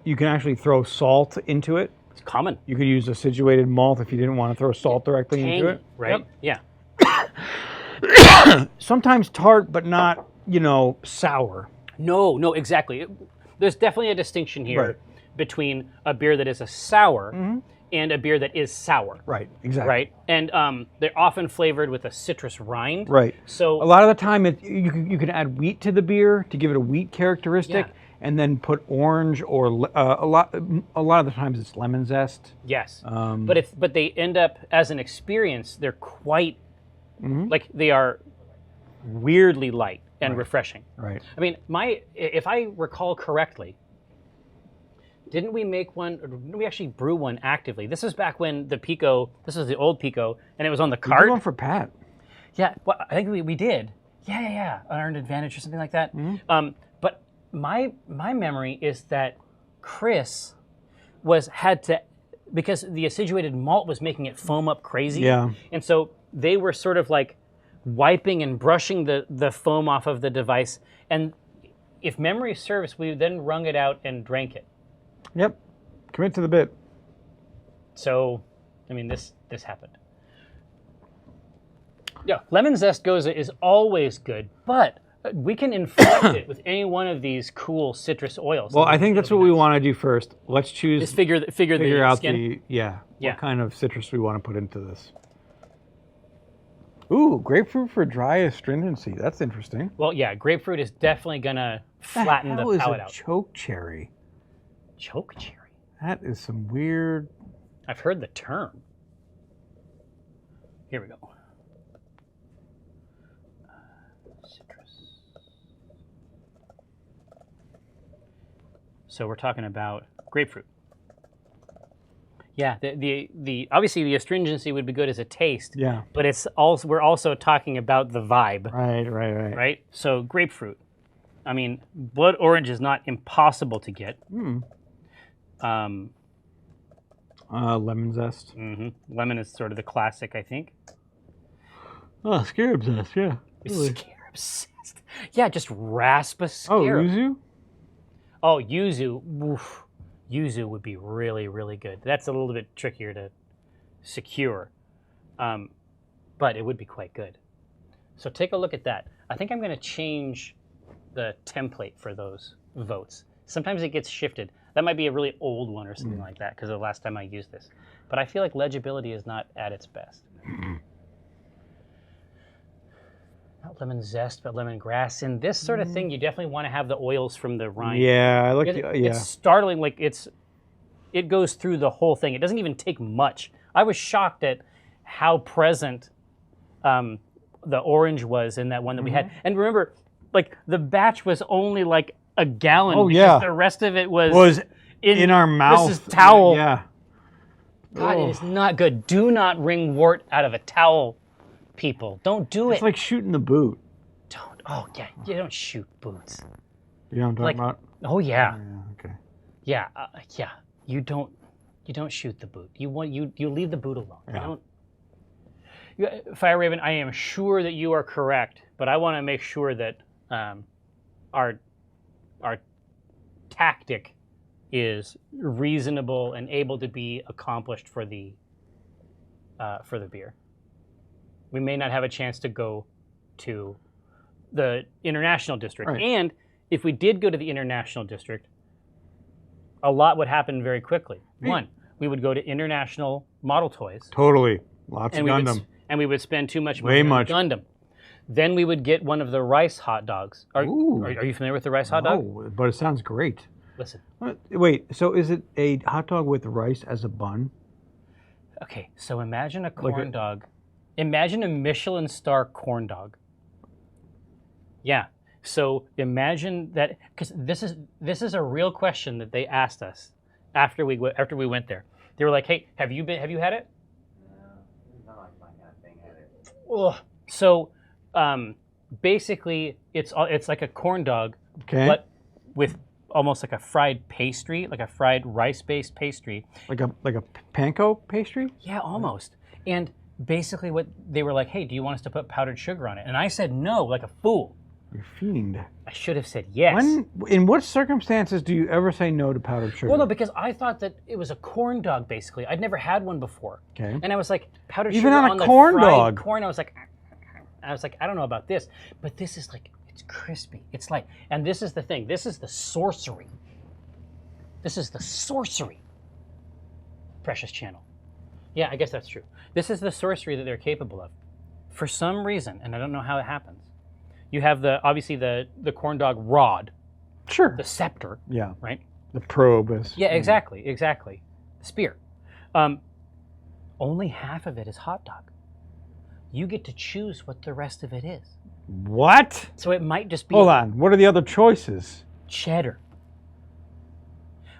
you can actually throw salt into it. It's common. You could use acidulated malt if you didn't want to throw salt directly into it. Right? Yep. Yeah. Sometimes tart, but not, sour. No, exactly. There's definitely a distinction here between a beer that is a sour and a beer that is sour. Right, exactly. Right? And they're often flavored with a citrus rind. Right. So a lot of the time, you can add wheat to the beer to give it a wheat characteristic, and then put orange or a lot of the times it's lemon zest. Yes. But they end up as an experience. They're quite like they are weirdly light and refreshing. Right. I mean, if I recall correctly, didn't we make one, or didn't we actually brew one actively? This is back when the Pico, this was the old Pico, and it was on the cart. We did one for Pat. Yeah, well, I think we did. Yeah. Unearned Advantage or something like that. But my memory is that Chris because the acidulated malt was making it foam up crazy. Yeah. And so they were sort of like wiping and brushing the foam off of the device. And if memory serves, we then wrung it out and drank it. Yep. Commit to the bit. So, I mean, this happened. Yeah, lemon zest goza is always good, but we can inflect it with any one of these cool citrus oils. Well, I think that's what we want to do first. Let's choose. Just figure out skin. what kind of citrus we want to put into this. Ooh, grapefruit for dry astringency. That's interesting. Well, yeah, grapefruit is definitely gonna flatten the palate out. Choke cherry. Choke cherry. That is some weird. I've heard the term. Here we go. Citrus. So we're talking about grapefruit. Yeah, the obviously the astringency would be good as a taste. Yeah. But we're also talking about the vibe. Right. Right? So grapefruit. I mean, blood orange is not impossible to get. Lemon zest. Lemon is sort of the classic, I think. Oh, scarab zest, yeah. Really. Scarab zest. Yeah, just rasp a Oh, scarab. yuzu? Oh, yuzu. Oof. Yuzu would be really, really good. That's a little bit trickier to secure, but it would be quite good. So take a look at that. I think I'm going to change the template for those votes. Sometimes it gets shifted. That might be a really old one or something like that because of the last time I used this. But I feel like legibility is not at its best. Not lemon zest, but lemongrass. And this sort of thing, you definitely want to have the oils from the rind. Yeah, I like It's startling. Like it goes through the whole thing. It doesn't even take much. I was shocked at how present the orange was in that one that we had. And remember, like the batch was only like a gallon. Oh yeah. The rest of it was in our mouth. Chris's towel. Yeah. God, it is not good. Do not wring wort out of a towel, people. Don't do it. It's like shooting the boot. Don't. Oh yeah, you don't shoot boots. You know what I'm talking about? Oh yeah. Okay. Yeah, yeah. You don't shoot the boot. You leave the boot alone. Yeah. Fire Raven, I am sure that you are correct, but I want to make sure that our tactic is reasonable and able to be accomplished for the beer. We may not have a chance to go to the international district, right. And if we did go to the international district, a lot would happen very quickly. One, we would go to international model toys. Totally. Lots of Gundam. And we would spend too much money on Gundam. Then we would get one of the rice hot dogs. Are you familiar with the rice hot dog? No, but it sounds great. Listen. Wait, so is it a hot dog with rice as a bun? Okay, so imagine a corn dog. Imagine a Michelin star corn dog. Yeah. So imagine that, because this is a real question that they asked us after we went there. They were like, "Hey, have you had it?" No, not like my kind of thing either. Ugh. So, basically, it's like a corn dog, but with almost like a fried pastry, like a fried rice-based pastry. Like a panko pastry? Yeah, almost. And basically what they were like, hey, do you want us to put powdered sugar on it? And I said no, like a fool. You're a fiend. I should have said yes. In what circumstances do you ever say no to powdered sugar? Well, no, because I thought that it was a corn dog, basically. I'd never had one before. Okay. And I was like, powdered Even sugar on a on the corn fried dog. corn. I was like, I don't know about this. But this is like, it's crispy. It's like, and this is the thing. This is the sorcery. This is the sorcery. Precious channel. Yeah, I guess that's true. This is the sorcery that they're capable of. For some reason, and I don't know how it happens, you have obviously the corn dog rod, Sure. the scepter, Yeah. right? The probe is. Yeah, exactly. The spear. Only half of it is hot dog. You get to choose what the rest of it is. What? So it might just be Hold on. What are the other choices? cheddar.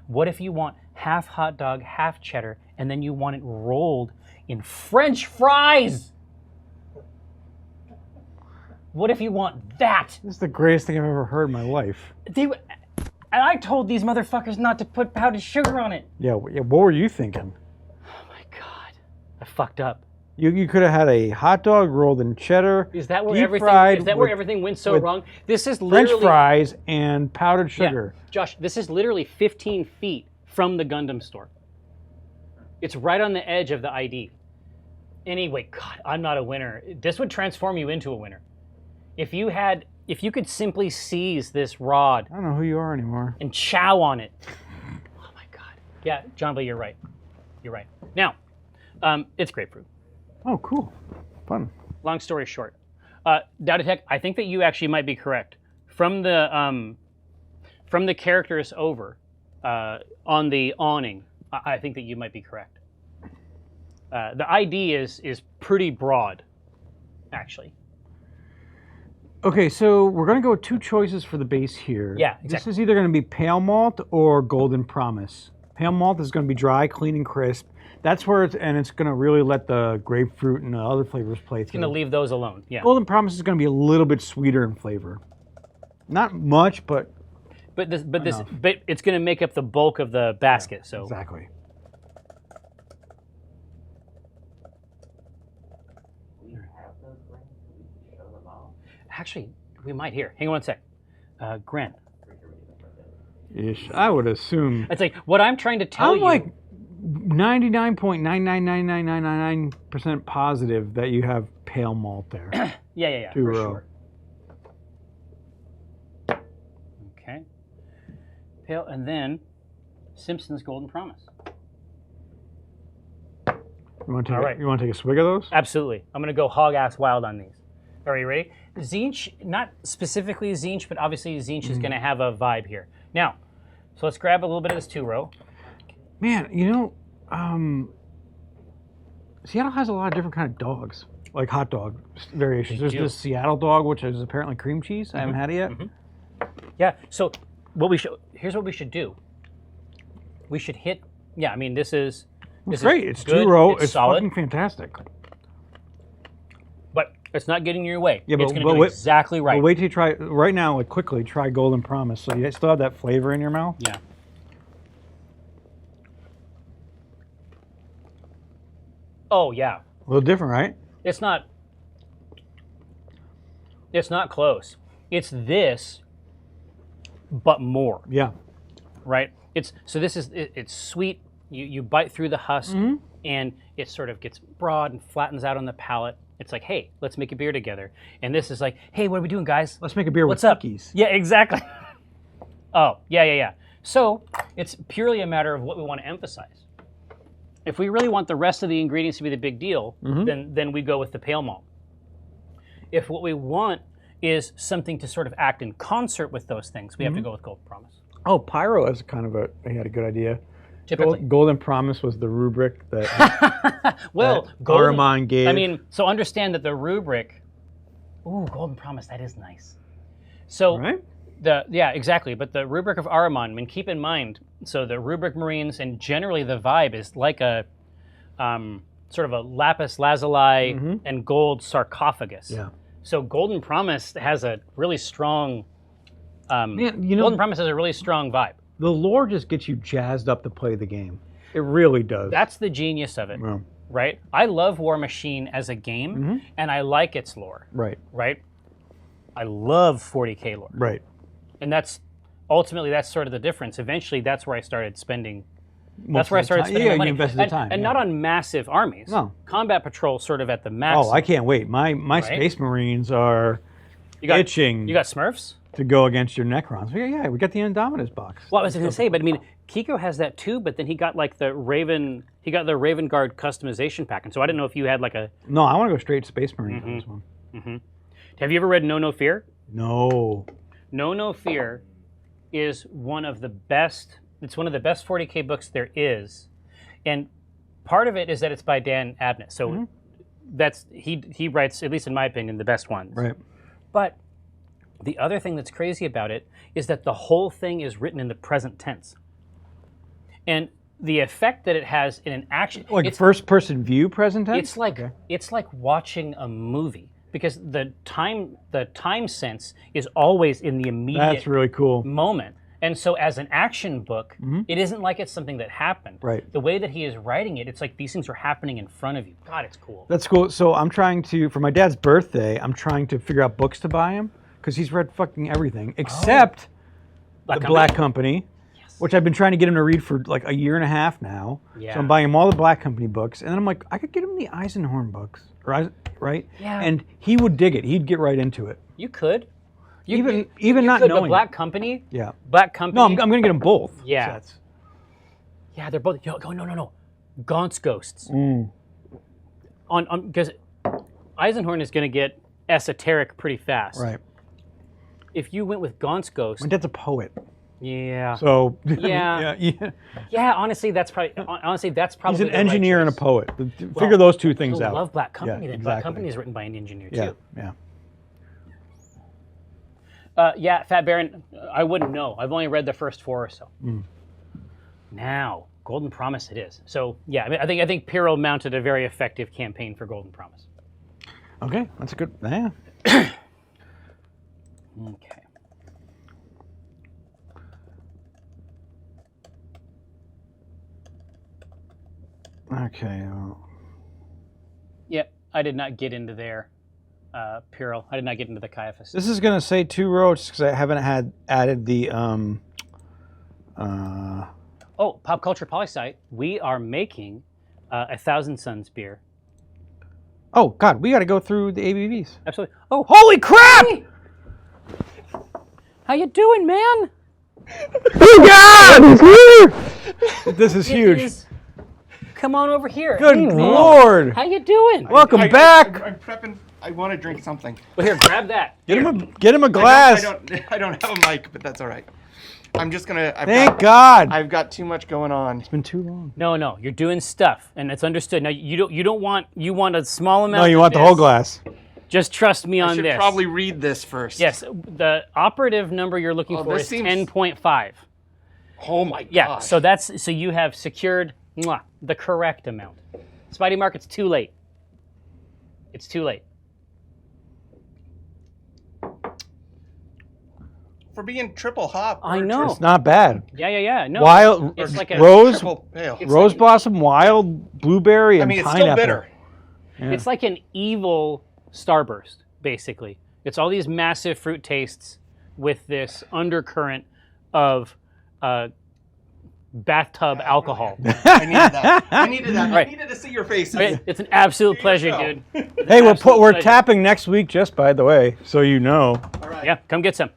What if you want half hot dog, half cheddar, and then you want it rolled in French fries? What if you want that? This is the greatest thing I've ever heard in my life. And I told these motherfuckers not to put powdered sugar on it. Yeah. What were you thinking? Oh my God. I fucked up. You could have had a hot dog rolled in cheddar. Is that where deep everything? fried Is that where with everything went so with wrong? This is literally French fries and powdered sugar. Yeah. Josh, this is literally 15 feet from the Gundam store. It's right on the edge of the ID. Anyway, God, I'm not a winner. This would transform you into a winner. If you could simply seize this rod I don't know who you are anymore. and chow on it. Oh my God. Yeah, John, but you're right. You're right. Now, it's grapefruit. Oh, cool. Fun. Long story short, Doubtech, I think that you actually might be correct. From the characters over on the awning, I think that you might be correct. The ID is pretty broad, actually. Okay, so we're going to go with two choices for the base here. Yeah, This exactly. is either going to be pale malt or golden promise. Pale malt is going to be dry, clean, and crisp. That's where it's going to really let the grapefruit and the other flavors play It's going to through. leave those alone. Yeah. Golden promise is going to be a little bit sweeter in flavor. Not much, but But enough. it's going to make up the bulk of the basket. So exactly. We have those grains, so we can show them off. actually, we might here. Hang on one sec. Grant. Ish. I would assume. It's like what I'm trying to tell I'm you. like 99.9999999% positive that you have pale malt there. Yeah, Two for row. sure. Okay. Pale, and then Simpson's Golden Promise. You want to take, All right. you want to take a swig of those? Absolutely. I'm going to go hog ass wild on these. Are you ready? Zinch, not specifically Zinch, but obviously Zinch is going to have a vibe here. Now, so let's grab a little bit of this 2-row. Man, Seattle has a lot of different kind of dogs, like hot dog variations. There's do. this Seattle dog, which is apparently cream cheese. I haven't had it yet. Yeah, so here's what we should do. We should hit, yeah, I mean, this is Great. It's good, 2-row. it's It's solid. fucking fantastic. But it's not getting your way. Yeah, it's but- going but to do wait- exactly right. But wait till you try right now. Like quickly, try Golden Promise. So you still have that flavor in your mouth. Yeah. Oh, yeah. A little different, right? It's not close. It's this, but more, Yeah. right? It's sweet. You bite through the husk, and it sort of gets broad and flattens out on the palate. It's like, hey, let's make a beer together. And this is like, hey, what are we doing, guys? Let's make a beer What's with up? cookies. Yeah, exactly. Oh, yeah. So it's purely a matter of what we want to emphasize. If we really want the rest of the ingredients to be the big deal, then we go with the pale malt. If what we want is something to sort of act in concert with those things, we have to go with Golden Promise. Oh, Pyro is kind of he had a good idea. Typically. Golden Promise was the rubric that Well, that Golden, Ahriman gave. I mean, so understand that the rubric, ooh, Golden Promise, that is nice. So right? Yeah, exactly. But the rubric of Ahriman, I mean, keep in mind, so the rubric Marines and generally the vibe is like a sort of a lapis lazuli and gold sarcophagus. Yeah. So Golden Promise has a really strong. Man, Golden Promise has a really strong vibe. the lore just gets you jazzed up to play the game. It really does. That's the genius of it, Yeah. right? I love War Machine as a game, and I like its lore, Right. right? I love 40K lore. Right. And that's sort of the difference. Eventually, that's where I started spending. Most That's where I of the started time- spending yeah, my money. you invested the and, time. and yeah. not on massive armies. No. Combat Patrol sort of at the max. Oh, I can't wait. My Space Marines are itching You got Smurfs? to go against your Necrons. Yeah, we got the Indominus box. Well, I was going to say, but I mean, Kiko has that too. But then he got like the Raven. He got the Raven Guard customization pack, and so I didn't know if you had like a. No, I want to go straight Space Marines on this one. Have you ever read No Fear? No. No Fear is one of the best. It's one of the best 40K books there is, and part of it is that it's by Dan Abnett. So that's he writes, at least in my opinion, the best ones. Right. But the other thing that's crazy about it is that the whole thing is written in the present tense, and the effect that it has in an action. Like it's, first-person view present tense? it's like watching a movie because the time sense is always in the immediate That's really cool. moment. And so as an action book, it isn't like it's something that happened. Right. The way that he is writing it, it's like these things are happening in front of you. God, it's cool. That's cool. So I'm trying to, for my dad's birthday, I'm trying to figure out books to buy him because he's read fucking everything except Black Company, which I've been trying to get him to read for like a year and a half now. Yeah. So I'm buying him all the Black Company books, and then I'm like, I could get him the Eisenhorn books, right? Yeah. And he would dig it. He'd get right into it. You could. Even you not could, knowing but Black it. Company. Yeah. Black Company. No, I'm going to get them both. Yeah. Sets. Yeah, they're both. No. Gaunt's Ghosts. On because Eisenhorn is going to get esoteric pretty fast. Right. If you went with Gaunt's Ghost. My dad's a poet. Yeah. So Yeah. Yeah. Honestly, that's probably. He's an the engineer right and a choice. poet. Figure those two things You'll out. love Black Company. Yeah, Then Black exactly. Company is written by an engineer Yeah. too. Yeah. Fat Baron. I wouldn't know. I've only read the first 4 or so. Now, Golden Promise it is. So yeah, I think Pyrrho mounted a very effective campaign for Golden Promise. Okay, that's a good. Yeah. Okay. Okay. Yep, I did not get into their Pyrrho. I did not get into the Caiaphas. This is gonna say 2 rows because I haven't added the Oh, Pop Culture Polysite. We are making a Thousand Suns beer. Oh God, we got to go through the ABVs. Absolutely. Oh, Holy crap! hey! How you doing, man? Oh God! This is It huge. is- Come on over here. Good Hey, man. Lord! How you doing? Welcome back. I'm prepping. I want to drink something. Well, here, grab that. Get him a glass. I don't have a mic, but that's all right. I'm just gonna. Thank God. I've got too much going on. It's been too long. No, you're doing stuff, and it's understood. Now you want a small amount. No, you of want the this. whole glass. Just trust me I on should this. probably read this first. Yes, the operative number you're looking Oh, for this is seems- 10.5. Oh my god. Yeah, so you have secured the correct amount. Spidey Mark, it's too late. It's too late. For being triple hop. I know. It's not bad. Yeah. No. Wild It's like a rose, Triple pale. It's rose like- blossom, wild blueberry, and I mean, it's pineapple. still bitter. Yeah. It's like an evil starburst, basically. It's all these massive fruit tastes with this undercurrent of bathtub alcohol. I needed that. I needed that. Right. I needed to see your faces. Right? It's an absolute pleasure, go. dude. Hey, we're Absolute pleasure. tapping next week, just by the way, so you know. All right. Yeah, come get some.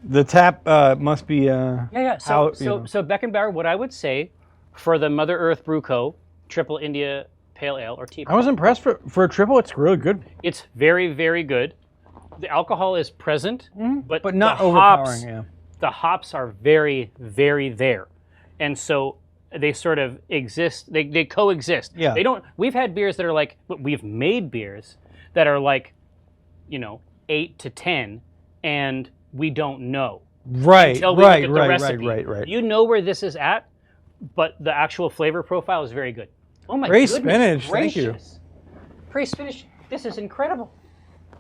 The tap must be. Yeah. How, So Beckenbauer, what I would say for the Mother Earth Brew Co. Triple India Pale Ale or tea. I was impressed for a triple. It's really good, It's very, very good. The alcohol is present, but not the overpowering. hops, Yeah. the hops are very, very there, and so they sort of exist. They coexist. Yeah. They don't. We've had beers that are like. We've made beers that are like, 8 to 10, and we don't know Right. until we look at the Right. recipe. Right. You know where this is at, but the actual flavor profile is very good. Oh my Praise goodness spinach, thank you. gracious. Praise spinach. This is incredible.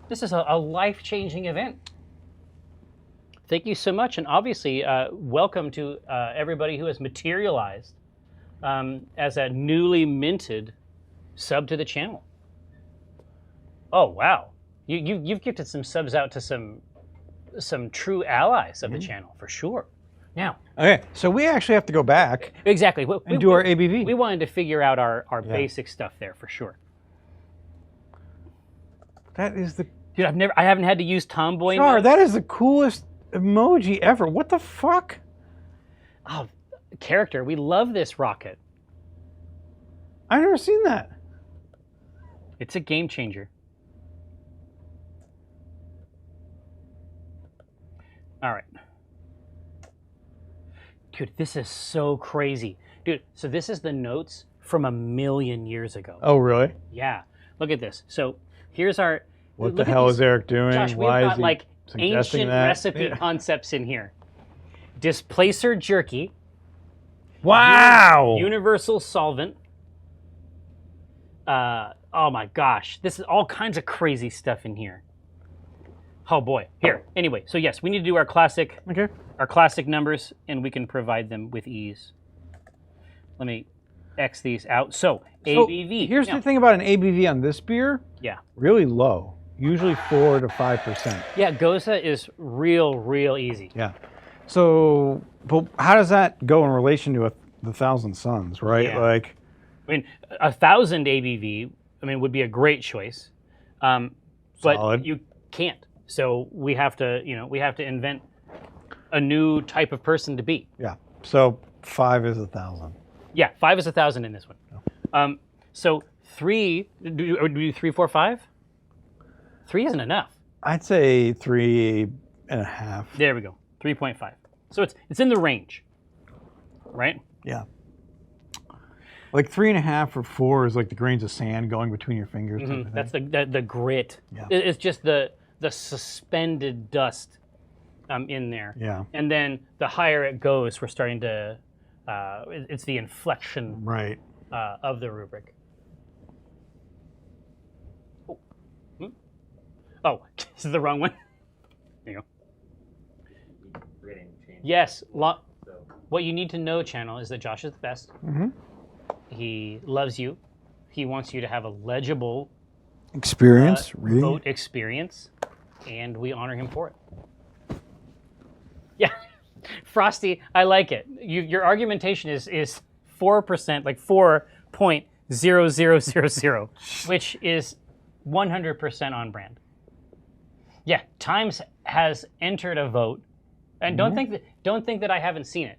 This is a life-changing event. Thank you so much, and obviously, welcome to everybody who has materialized as a newly minted sub to the channel. Oh wow, you've gifted some subs out to some true allies of the channel for sure. Now, Okay, so we actually have to go back exactly, and do our ABV. We wanted to figure out our basic stuff there for sure. That is the Dude, I haven't had to use tomboy. Char, emotes. that is the coolest emoji ever. What the fuck? Oh, character, we love this rocket. I've never seen that. It's a game changer. All right. Dude, this is so crazy. Dude, so this is the notes from 1,000,000 years ago. Oh, really? Yeah. Look at this. So here's our... What look the at hell these- is Eric doing? Josh, we've Why is got he like suggesting ancient that? recipe Yeah. concepts in here. Displacer jerky. Wow! Universal solvent. Oh my gosh. This is all kinds of crazy stuff in here. Oh boy. Here. Anyway, so yes, we need to do our classic numbers, and we can provide them with ease. Let me X these out. So ABV. Here's Now- the thing about an ABV on this beer. Yeah. Really low. Usually 4 to 5%. Yeah, Goza is real easy. Yeah. So, but how does that go in relation to the Thousand Suns, right? Yeah. Like, I mean, 1,000 ABV, would be a great choice, but Solid. you can't. So we have to, invent a new type of person to be. yeah. So 5 is 1,000. Yeah, 5 is 1,000 in this one. So 3, do we do 3, 4, 5? 3 isn't enough. I'd say 3.5. There we go, 3.5. So it's in the range, right? Yeah. Like 3.5 or 4 is like the grains of sand going between your fingers. type of thing. That's the grit. Yeah. It's just the suspended dust in there. Yeah. And then the higher it goes, we're starting to, it's the inflection Right. of the rubric. Oh, this is the wrong one. There you go. Forgetting to change. Yes, So what you need to know, channel, is that Josh is the best. Mm-hmm. He loves you. He wants you to have a legible Experience. Really? vote experience, and we honor him for it. Yeah, Frosty, I like it. Your argumentation is 4%, like 4.0000, which is 100% on brand. Yeah, Times has entered a vote, and don't think that I haven't seen it.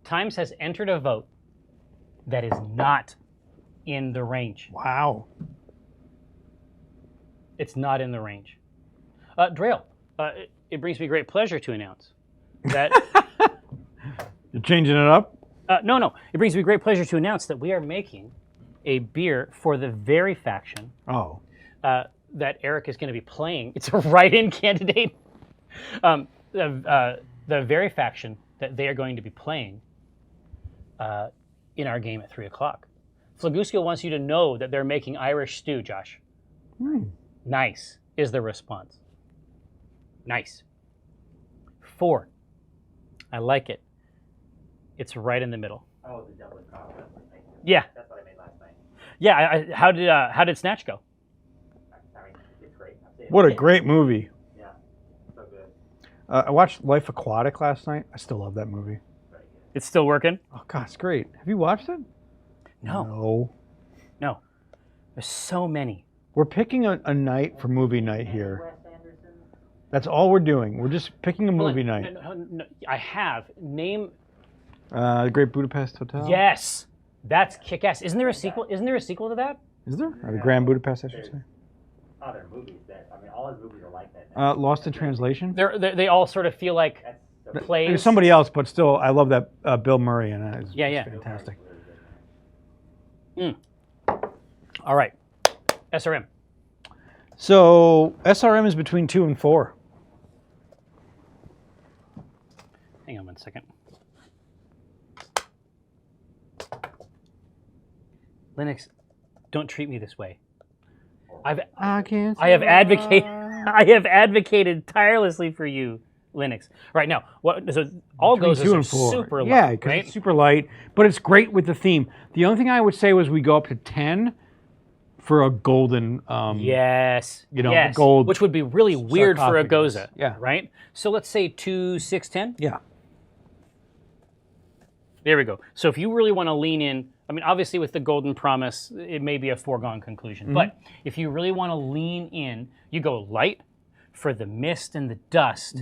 Times has entered a vote that is not in the range. Wow. It's not in the range. Drail, it brings me great pleasure to announce that... You're changing it up? No. It brings me great pleasure to announce that we are making a beer for the very faction Oh. that Eric is going to be playing. It's a write-in candidate. The very faction that they are going to be playing in our game at 3 o'clock. Flagusco wants you to know that they're making Irish stew, Josh. Nice is the response. Nice. 4. I like it. It's right in the middle. oh, the Dublin coffee. Yeah. That's what I made last night. Yeah. How did Snatch go? It's great. I've seen it. What a great movie. Yeah, so good. I watched Life Aquatic last night. I still love that movie. Very good. It's still working? Oh, God, it's great. Have you watched it? No. There's so many. We're picking a night for movie night here. Wes Anderson. That's all we're doing. We're just picking a movie night. No, I have. Name. The Great Budapest Hotel? Yes. That's kick-ass. Isn't there a sequel? Isn't there a sequel to that? Is there? Or the Grand Budapest, I should say. Other movies that, all his movies are like that now. Lost in Translation? They all sort of feel like That's the plays. There's somebody else, but still, I love that Bill Murray in it. It's Yeah. fantastic. All right. SRM. So SRM is between 2 and 4. Hang on one second. Linux, don't treat me this way. I have advocated tirelessly for you Linux. Right now, so all Between goes 2 and are 4. super light, Yeah, because right? it's super light, but it's great with the theme. The only thing I would say was we go up to 10 for a golden. Yes. You know, yes. gold which would be really weird for a sarcophagus. Goza. Yeah. Right. So let's say 2, 6, 10. Yeah. There we go. So if you really want to lean in, I mean, obviously with the Golden Promise, it may be a foregone conclusion. But if you really want to lean in, you go light for the mist and the dust,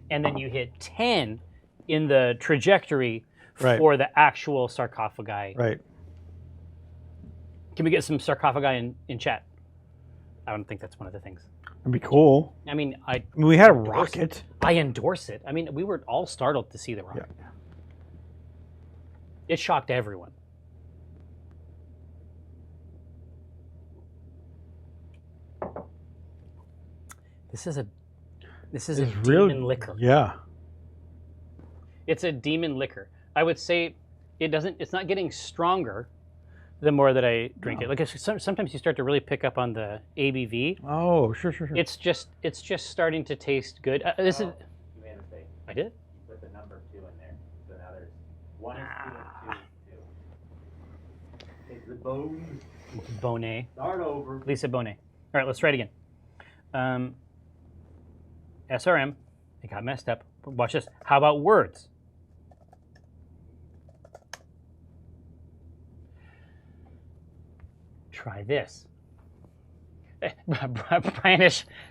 and then you hit 10 in the trajectory for the actual sarcophagi. Right. Can we get some sarcophagi in chat? I don't think that's one of the things. That'd be cool. I mean, We had a endorse rocket. I endorse it. I mean, we were all startled to see the rocket. Yeah. It shocked everyone. This is a demon liquor. Yeah. It's a demon liquor. I would say it's not getting stronger the more that I drink it. Like sometimes you start to really pick up on the ABV. Oh, sure. It's just starting to taste good. This is. You made a mistake. I did. You put the number 2 in there. So now there's 1 is 2 and 2 is 2. Take the bone. Bonet. Start over. Lisa Bonet. All right, let's try it again. SRM. It got messed up. Watch this. How about words? Try this.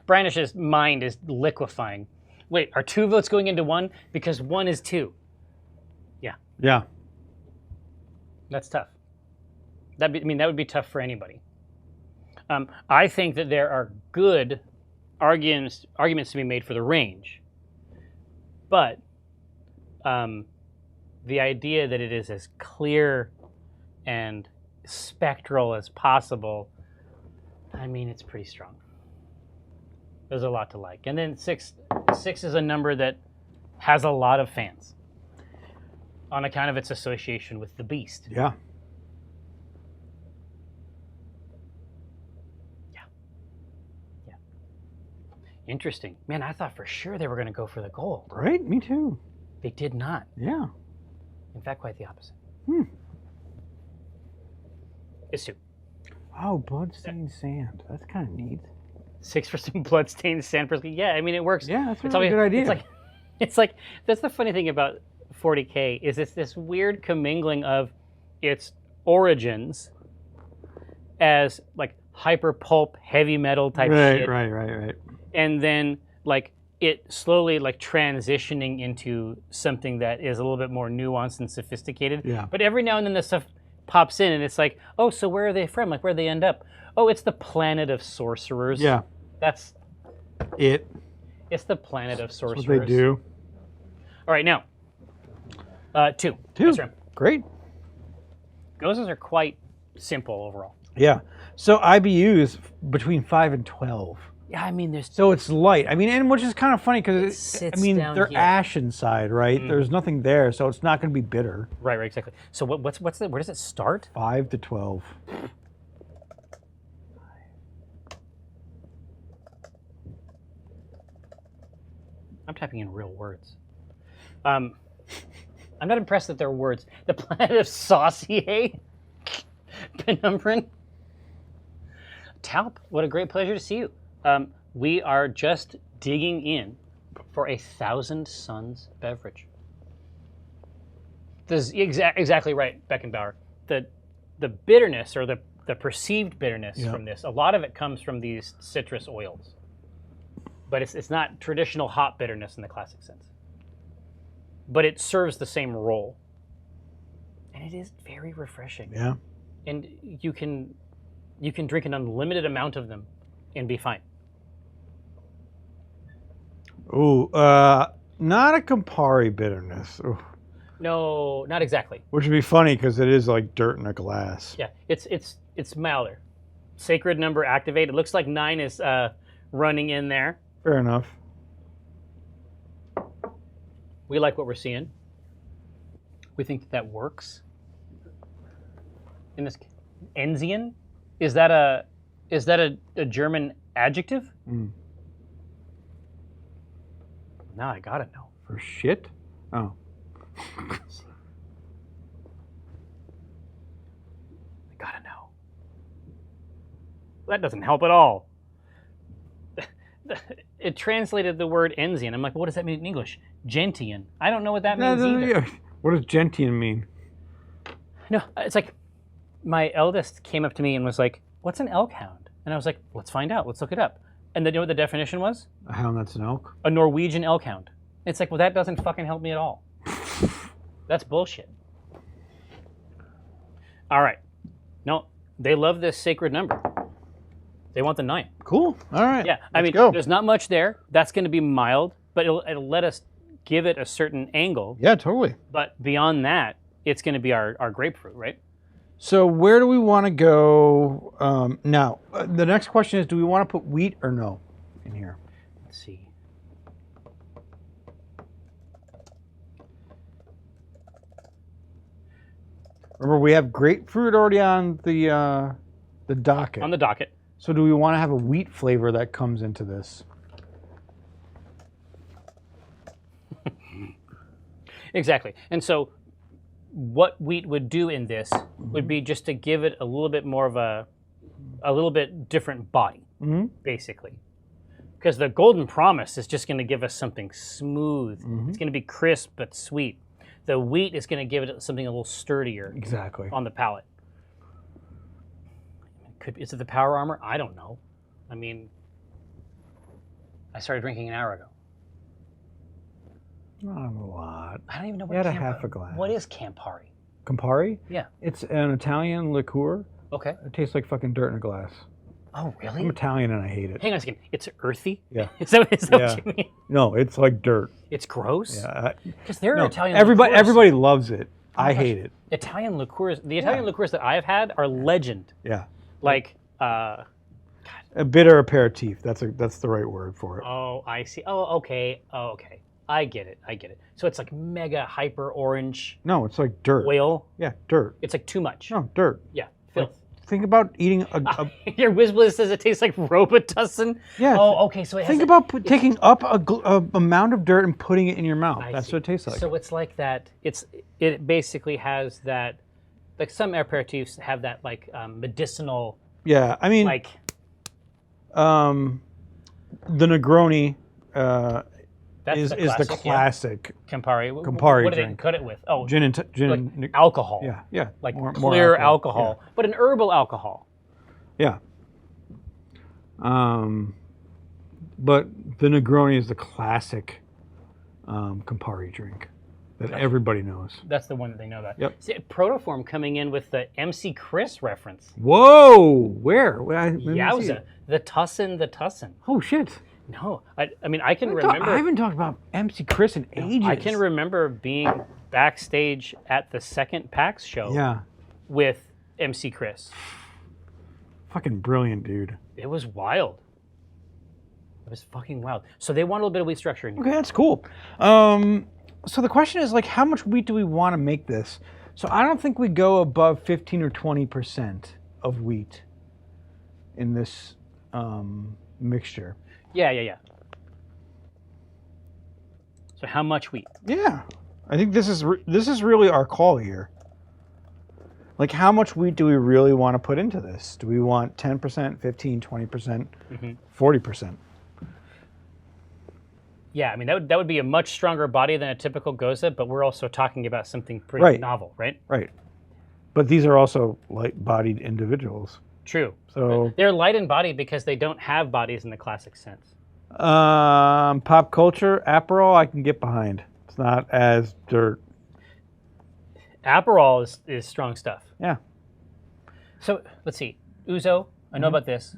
Brianish's mind is liquefying. Wait, are 2 votes going into 1? Because 1 is 2. Yeah. That's tough. That would be tough for anybody. I think that there are good arguments to be made for the range, but the idea that it is as clear and spectral as possible, I mean, it's pretty strong. There's a lot to like. And then 6 is a number that has a lot of fans on account of its association with the beast. Yeah. Interesting. Man, I thought for sure they were going to go for the gold. Right? Me too. They did not. Yeah. In fact, quite the opposite. It's 2. Oh, bloodstained sand. That's kind of neat. 6 for some bloodstained sand. Yeah, I mean, it works. Yeah, that's a It's really good idea. It's like that's the funny thing about 40K is it's this weird commingling of its origins as like hyper pulp heavy metal type shit. Right. And then like it slowly like transitioning into something that is a little bit more nuanced and sophisticated. Yeah. But every now and then this stuff pops in and it's like, oh, so where are they from? Like where'd they end up? Oh, it's the planet of sorcerers. Yeah. It's the planet of sorcerers. That's what they do. All right, now 2. 2. Yes, sir. Great. Gozas are quite simple overall. Yeah. So IBUs between 5 and 12. Yeah, I mean, there's So it's light. I mean, and which is kind of funny because sits I mean down they're here. ash inside, right? There's nothing there, so it's not going to be bitter. right, exactly. So what's the where does it start? 5 to 12. I'm typing in real words. I'm not impressed that they're words. The planet of Saucier, Penumbran. Talp, what a great pleasure to see you. We are just digging in for a 1,000 Suns beverage. This is exactly right, Beckenbauer. The bitterness or the perceived bitterness from this, a lot of it comes from these citrus oils. But it's not traditional hop bitterness in the classic sense. But it serves the same role. And it is very refreshing. Yeah. And you can drink an unlimited amount of them and be fine. Ooh, not a Campari bitterness. Ooh. No, not exactly. Which would be funny because it is like dirt in a glass. Yeah, it's milder. Sacred number activate. It looks like 9 is running in there. Fair enough. We like what we're seeing. We think that works. In this Enzian, is that a German adjective? Now I gotta know. For shit? Oh. I gotta know. That doesn't help at all. It translated the word Enzian. I'm like, what does that mean in English? Gentian. I don't know what that means either. What does gentian mean? No, it's like my eldest came up to me and was like, what's an elk hound? And I was like, let's find out. Let's look it up. And then you know what the definition was? A hound that's an elk? A Norwegian elk hound. It's like, well, that doesn't fucking help me at all. That's bullshit. All right. No, they love this sacred number. They want the 9. Cool. All right. Yeah, I mean, there's not much there. That's going to be mild, but it'll let us give it a certain angle. Yeah, totally. But beyond that, it's going to be our grapefruit, right? So where do we want to go now? The next question is, do we want to put wheat or no in here? Let's see. Remember, we have grapefruit already on the docket. On the docket. So do we want to have a wheat flavor that comes into this? Exactly. And so what wheat would do in this would be just to give it a little bit more of a little bit different body, basically. Because the Golden Promise is just going to give us something smooth. It's going to be crisp but sweet. The wheat is going to give it something a little sturdier. Exactly. On the palate. Is it the Power Armor? I don't know. I mean, I started drinking an hour ago. Not a lot. I don't even know what You had a half a glass. What is Campari? Campari? Yeah. It's an Italian liqueur. Okay. It tastes like fucking dirt in a glass. Oh, really? I'm Italian and I hate it. Hang on a second. It's earthy? Yeah. Is that what you mean? No, it's like dirt. It's gross? Yeah. Because they're Italian Everybody loves it. I hate it. Italian liqueurs, the Italian liqueurs that I've had are legend. Yeah. Like, a bitter aperitif. That's the right word for it. oh, I see. Oh, okay. I get it. So it's like mega hyper orange No, it's like dirt. oil. Yeah, dirt. It's like too much. No, dirt. Yeah, filth. Think about eating a Your Whizbliss says it tastes like Robitussin. Yeah. Oh, okay. So it think has about taking up a amount of dirt and putting it in your mouth. I That's see. what it tastes like. So it's like that. It basically has that. Like some aperitifs have that like medicinal. Yeah, I mean, Like the Negroni that's is the classic Campari. Campari What do they drink. cut it with? Oh, gin and like alcohol. yeah, Like more clear alcohol, but an herbal alcohol. Yeah. But the Negroni is the classic Campari drink that everybody knows. That's the one that they know about. Yep. See, Protoform coming in with the MC Chris reference. Whoa! Where? Let me see Yowza. it. The Tussin. Oh shit! No, I mean I can remember. I haven't talked about MC Chris in ages. I can remember being backstage at the second PAX show. Yeah. With MC Chris. Fucking brilliant, dude. It was wild. It was fucking wild. So they want a little bit of wheat structure in here. Okay, that's cool. So the question is, like, how much wheat do we want to make this? So I don't think we go above 15 or 20% of wheat in this mixture. Yeah. So how much wheat? Yeah, I think this is really our call here. Like, how much wheat do we really want to put into this? Do we want 10%, 15, 20%, 40%? Yeah, I mean that would be a much stronger body than a typical Goza, but we're also talking about something pretty novel, right? Right. But these are also light-bodied individuals. True. So they're light in body because they don't have bodies in the classic sense. Pop culture, Aperol, I can get behind. It's not as dirt. Aperol is strong stuff. Yeah. So let's see. Ouzo, I know about this.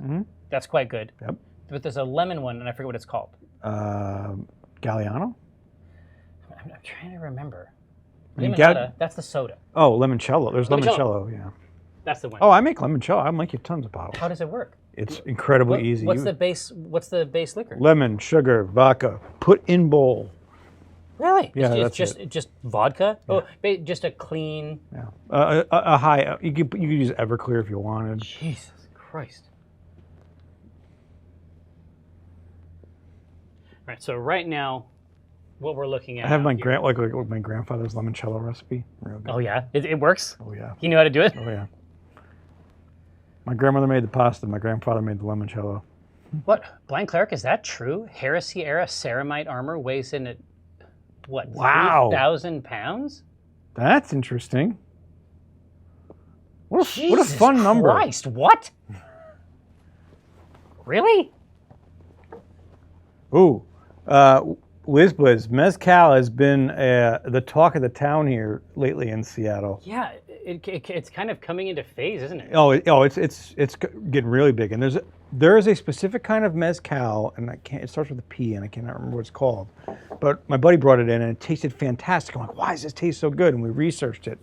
That's quite good. Yep. But there's a lemon one, and I forget what it's called. Galliano? I'm trying to remember. I mean, Limonada, that's the soda. Oh, limoncello. There's Limoncello. limoncello, yeah. That's the one. Oh, I make limoncello. I make you tons of bottles. How does it work? It's incredibly easy. What's the base liquor? Lemon, sugar, vodka, put in bowl. Really? Yeah, it's that's just vodka? Yeah. Oh, just a clean. Yeah. A high. You could use Everclear if you wanted. Jesus Christ. All right. So right now, what we're looking at. I have my here. like my grandfather's limoncello recipe. Real good. Oh yeah, it works. Oh yeah. You know how to do it. Oh yeah. My grandmother made the pasta. My grandfather made the limoncello. What? Blind Cleric, is that true? Heresy era ceramite armor weighs in at what? Wow. 3,000 pounds? That's interesting. What a Jesus fun number. Christ, what? Really? Ooh, WizBliz, Mezcal has been the talk of the town here lately in Seattle. Yeah, it's kind of coming into phase, isn't it? It's getting really big, and there is a specific kind of Mezcal, and it starts with a P, and I cannot remember what it's called. But my buddy brought it in, and it tasted fantastic. I'm like, why does this taste so good? And we researched it.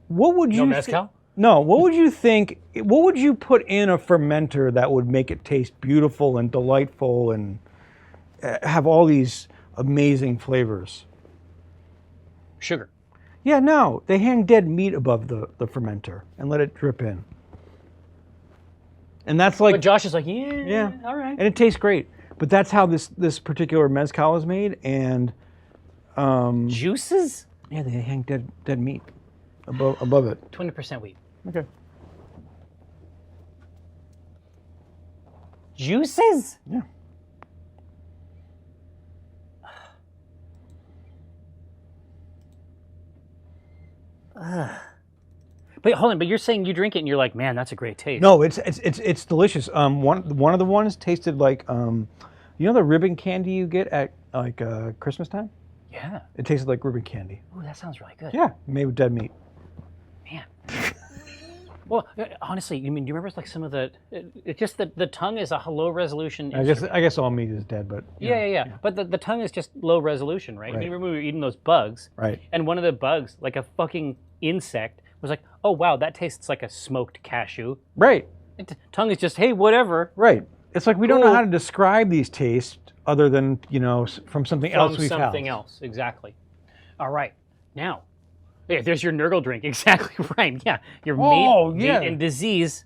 What would you? No mezcal? No. What would you think? What would you put in a fermenter that would make it taste beautiful and delightful and have all these amazing flavors? Sugar. Yeah, no. They hang dead meat above the fermenter and let it drip in. And that's like. But Josh is like, yeah, all right. And it tastes great. But that's how this particular mezcal is made, and Juices? yeah, they hang dead meat above it. 20% wheat. Okay. Juices? Yeah. But hold on, but you're saying you drink it and you're like, man, that's a great taste. No, it's delicious. One of the ones tasted like you know the ribbon candy you get at like Christmas time? Yeah. It tasted like ribbon candy. Oh, that sounds really good. Yeah, made with dead meat. Man. Well, honestly, do you remember like some of the? It's just that the tongue is a low resolution. I guess all meat is dead, but Yeah. But the tongue is just low resolution, right? Right. You remember we were eating those bugs, right. and one of the bugs, like a fucking insect, was like, "Oh wow, that tastes like a smoked cashew." Right. Tongue is just, hey, whatever. Right. It's like we don't know Cool. how to describe these tastes other than from something else we've had. Something else, exactly. All right, now, yeah, there's your Nurgle drink. Exactly right. Yeah, your meat and disease.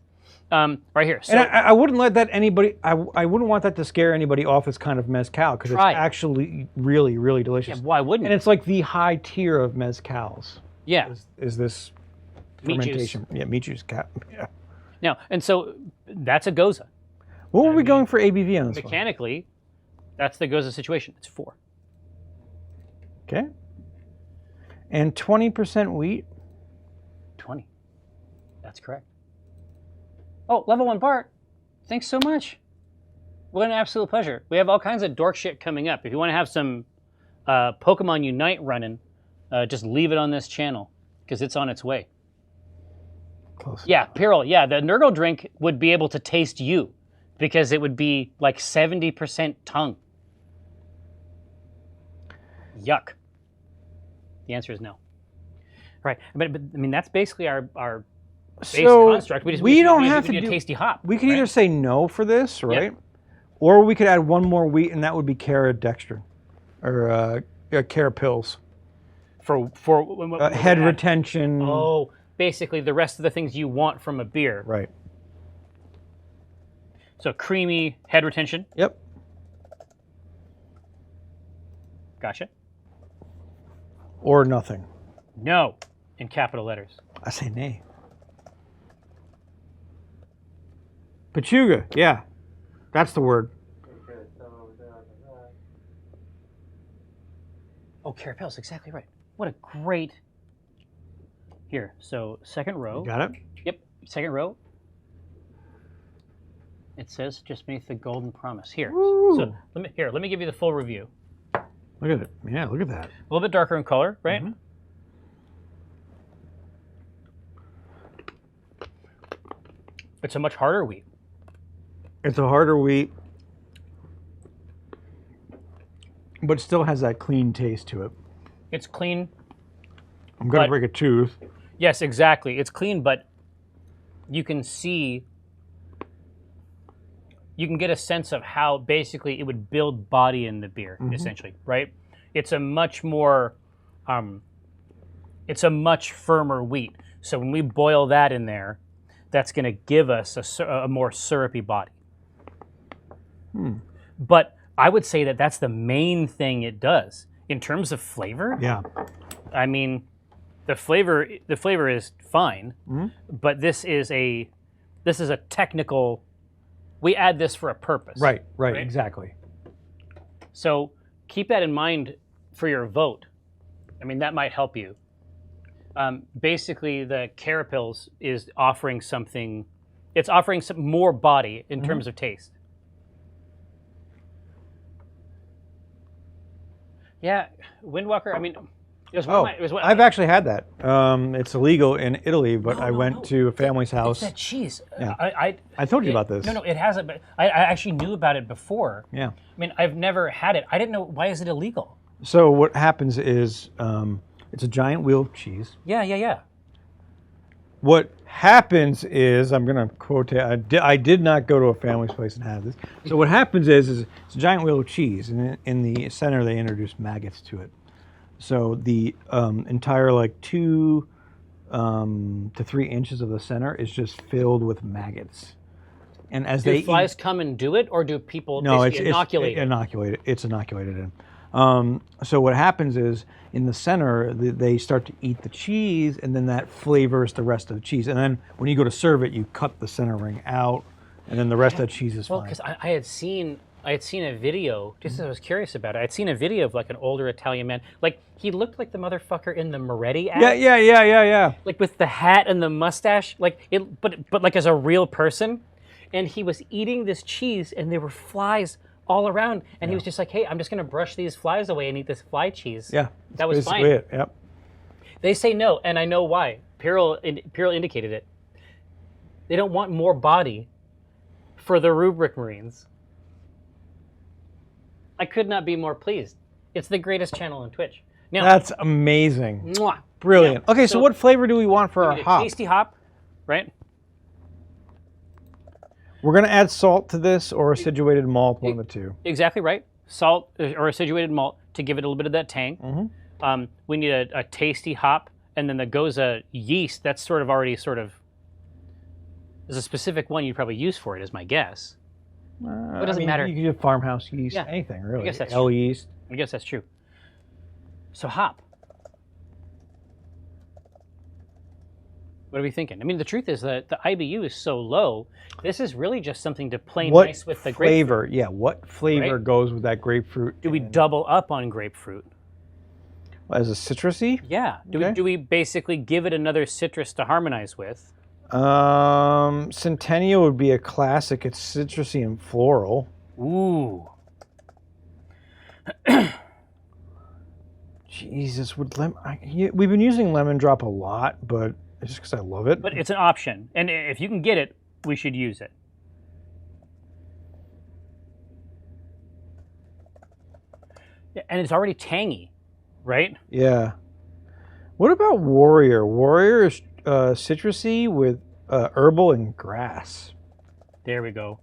Right here. So, And I wouldn't let that anybody. I wouldn't want that to scare anybody off this kind of mezcal because it's Try it. actually really, really delicious. yeah, why wouldn't And it? it's like the high tier of mezcals. Yeah. Is this Meat juice. fermentation? Yeah, meat juice. Yeah. Now, and so that's a Goza. What were we going for ABV on this one? Mechanically, that's the Goza situation. It's 4. Okay. And 20% wheat. 20. That's correct. Oh, level 1 Bart. Thanks so much. What an absolute pleasure. We have all kinds of dork shit coming up. If you want to have some Pokemon Unite running, just leave it on this channel because it's on its way. Close. Yeah, Piril. Yeah, the Nurgle drink would be able to taste you because it would be like 70% tongue. Yuck. The answer is no. Right, but I mean that's basically our base construct. We don't have to do a do tasty hop. We can right? either say no for this, right? Or we could add one more wheat, and that would be Cara Dextrin, or Cara pills. for Head retention. Oh, basically the rest of the things you want from a beer. Right. So creamy head retention. Yep. Gotcha. Or nothing. No, in capital letters. I say nay. Pechuga, yeah. That's the word. Oh, Carapel's exactly right. What a great. Here, so second row. You got it? Yep, second row. It says just beneath the golden promise. Here. Woo. So let me give you the full review. Look at it. Yeah, look at that. A little bit darker in color, right? Mhm. It's a much harder wheat. It's a harder wheat, but still has that clean taste to it. It's clean. I'm going But- to break a tooth. Yes, exactly. It's clean, but you can see, you can get a sense of how basically it would build body in the beer, essentially, right? It's a much more, it's a much firmer wheat. So when we boil that in there, that's going to give us a more syrupy body. But I would say that that's the main thing it does in terms of flavor. Yeah. I mean, the flavor is fine, but this is a technical. We add this for a purpose. Right, exactly. So keep that in mind for your vote. I mean, that might help you. Basically, the Carapils is offering something. It's offering some more body in terms of taste. Yeah, Windwalker. I mean, it was one of my, I've actually had that. It's illegal in Italy, but I went to a family's house. It's that cheese. Yeah. I told you about this. No, it hasn't. But I actually knew about it before. Yeah. I mean, I've never had it. I didn't know. Why is it illegal? So what happens is it's a giant wheel of cheese. Yeah. What happens is, I'm going to quote it, I did not go to a family's place and have this. So what happens is it's a giant wheel of cheese, and in the center they introduce maggots to it. So the entire 2 to 3 inches of the center is just filled with maggots. And as do flies come and do it, or do people inoculate it? It's inoculated in. So what happens is, in the center, they start to eat the cheese, and then that flavors the rest of the cheese. And then when you go to serve it, you cut the center ring out, and then the rest of the cheese is fine. Well, because I had seen a video, just as I was curious about it. I'd seen a video of an older Italian man. He looked like the motherfucker in the Moretti ad. Yeah. With the hat and the mustache, but as a real person. And he was eating this cheese, and there were flies all around, and he was just like, "Hey, I'm just gonna brush these flies away and eat this fly cheese." Yeah, that was fine. It. Yep. They say no, and I know why. Piril indicated it. They don't want more body for the rubric Marines. I could not be more pleased. It's the greatest channel on Twitch. Now, that's amazing. Mwah. Brilliant. Now, okay, so what flavor do we want for our hop? Tasty hop, right? We're going to add salt to this, or acidulated malt, one of the two. Exactly right. Salt or acidulated malt to give it a little bit of that tang. We need a tasty hop, and then the Goza yeast. That's already there's a specific one you'd probably use for it, is my guess. It doesn't matter. You can do farmhouse yeast, anything really. I guess that's L true. yeast. I guess that's true. So hop. What are we thinking? I mean, the truth is that the IBU is so low. This is really just something to play nice with the flavor? grapefruit. Yeah, what flavor goes with that grapefruit? Do we double up on grapefruit? As a citrusy? Yeah. Do we basically give it another citrus to harmonize with? Centennial would be a classic. It's citrusy and floral. Ooh. Jesus, we've been using lemon drop a lot, but it's just because I love it. But it's an option, and if you can get it, we should use it. Yeah, and it's already tangy, right? Yeah. What about Warrior? Warrior is citrusy with herbal and grass. There we go.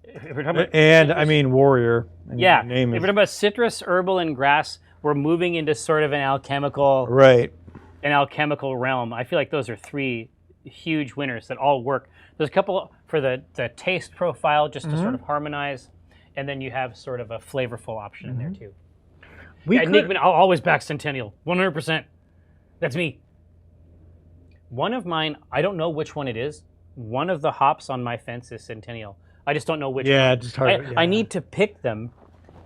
If we're talking about Warrior. Yeah. If we're talking about citrus, herbal, and grass, we're moving into sort of an alchemical. Right. An alchemical realm. I feel like those are 3 huge winners that all work. There's a couple for the taste profile, just to sort of harmonize, and then you have sort of a flavorful option in there too. I'll always back Centennial, 100%. That's me. One of mine, I don't know which one it is. One of the hops on my fence is Centennial. I just don't know which one. It's just hard. I need to pick them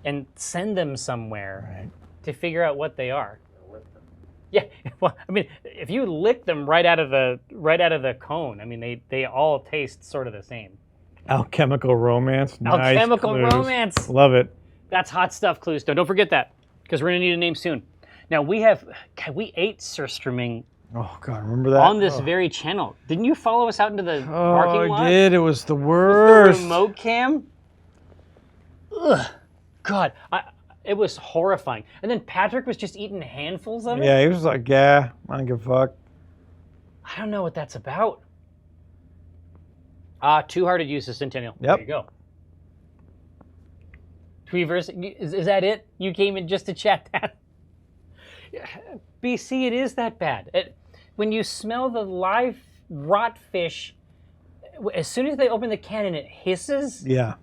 and send them somewhere to figure out what they are. Yeah, well, I mean, if you lick them right out of the cone, I mean, they all taste sort of the same. Alchemical romance. Alchemical romance. Love it. That's hot stuff, Cluestone. Don't forget that, because we're gonna need a name soon. Now we ate Surströmming. Oh God, remember that? On this very channel. Didn't you follow us out into the parking lot? I did. It was the worst. With the remote cam. Ugh. God, it was horrifying. And then Patrick was just eating handfuls of it? Yeah, he was like, I don't give a fuck. I don't know what that's about. Too hard to use the Centennial. Yep. There you go. Tweeverse, is that it? You came in just to chat that? BC, it is that bad. When you smell the live rot fish, as soon as they open the can and it hisses. Yeah.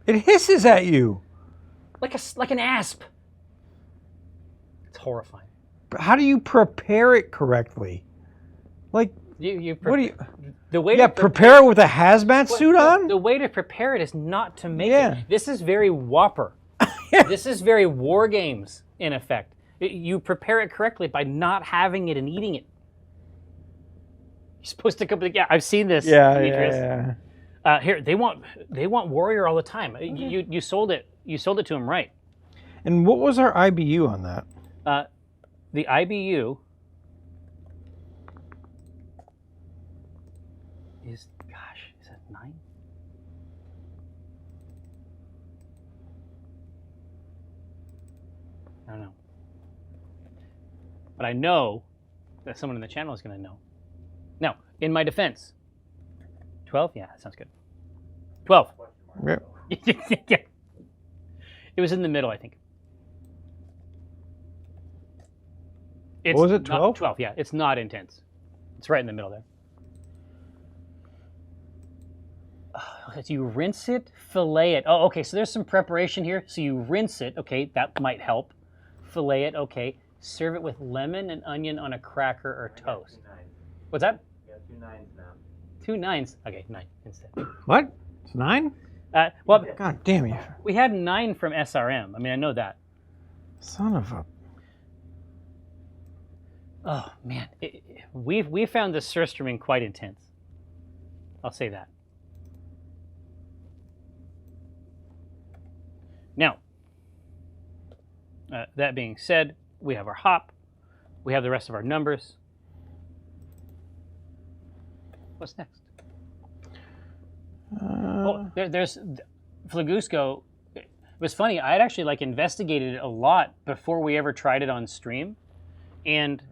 It hisses at you. like an asp. It's horrifying. But how do you prepare it correctly? Like, what do you? The way Yeah, to prepare it with a hazmat suit on. The way to prepare it is not to make Yeah. it. This is very Whopper. This is very War Games in effect. You prepare it correctly by not having it and eating it. You're supposed to come. Yeah, I've seen this. Demetrius. Here, they want Warrior all the time. You sold it. You sold it to them right. And what was our IBU on that? The IBU is, gosh, is that 9? I don't know. But I know that someone in the channel is going to know. Now, in my defense, 12? Yeah, that sounds good. 12. Yeah. Yeah. It was in the middle, I think. It's What was it, not- 12? 12, yeah. It's not intense. It's right in the middle there. So you rinse it, fillet it. Oh, okay, so there's some preparation here. So you rinse it. Okay, that might help. Fillet it, okay. Serve it with lemon and onion on a cracker or toast. 2 9s. What's that? You got 2 9s now. 2 9s. Okay, 9 instead. What? It's 9? Well, God damn you. we had 9 from SRM. I mean, I know that. Son of a. Oh man, we found the surströmming quite intense. I'll say that. Now, that being said, we have our hop, we have the rest of our numbers. What's next? There's Flagusco. It was funny. I had actually investigated it a lot before we ever tried it on stream, and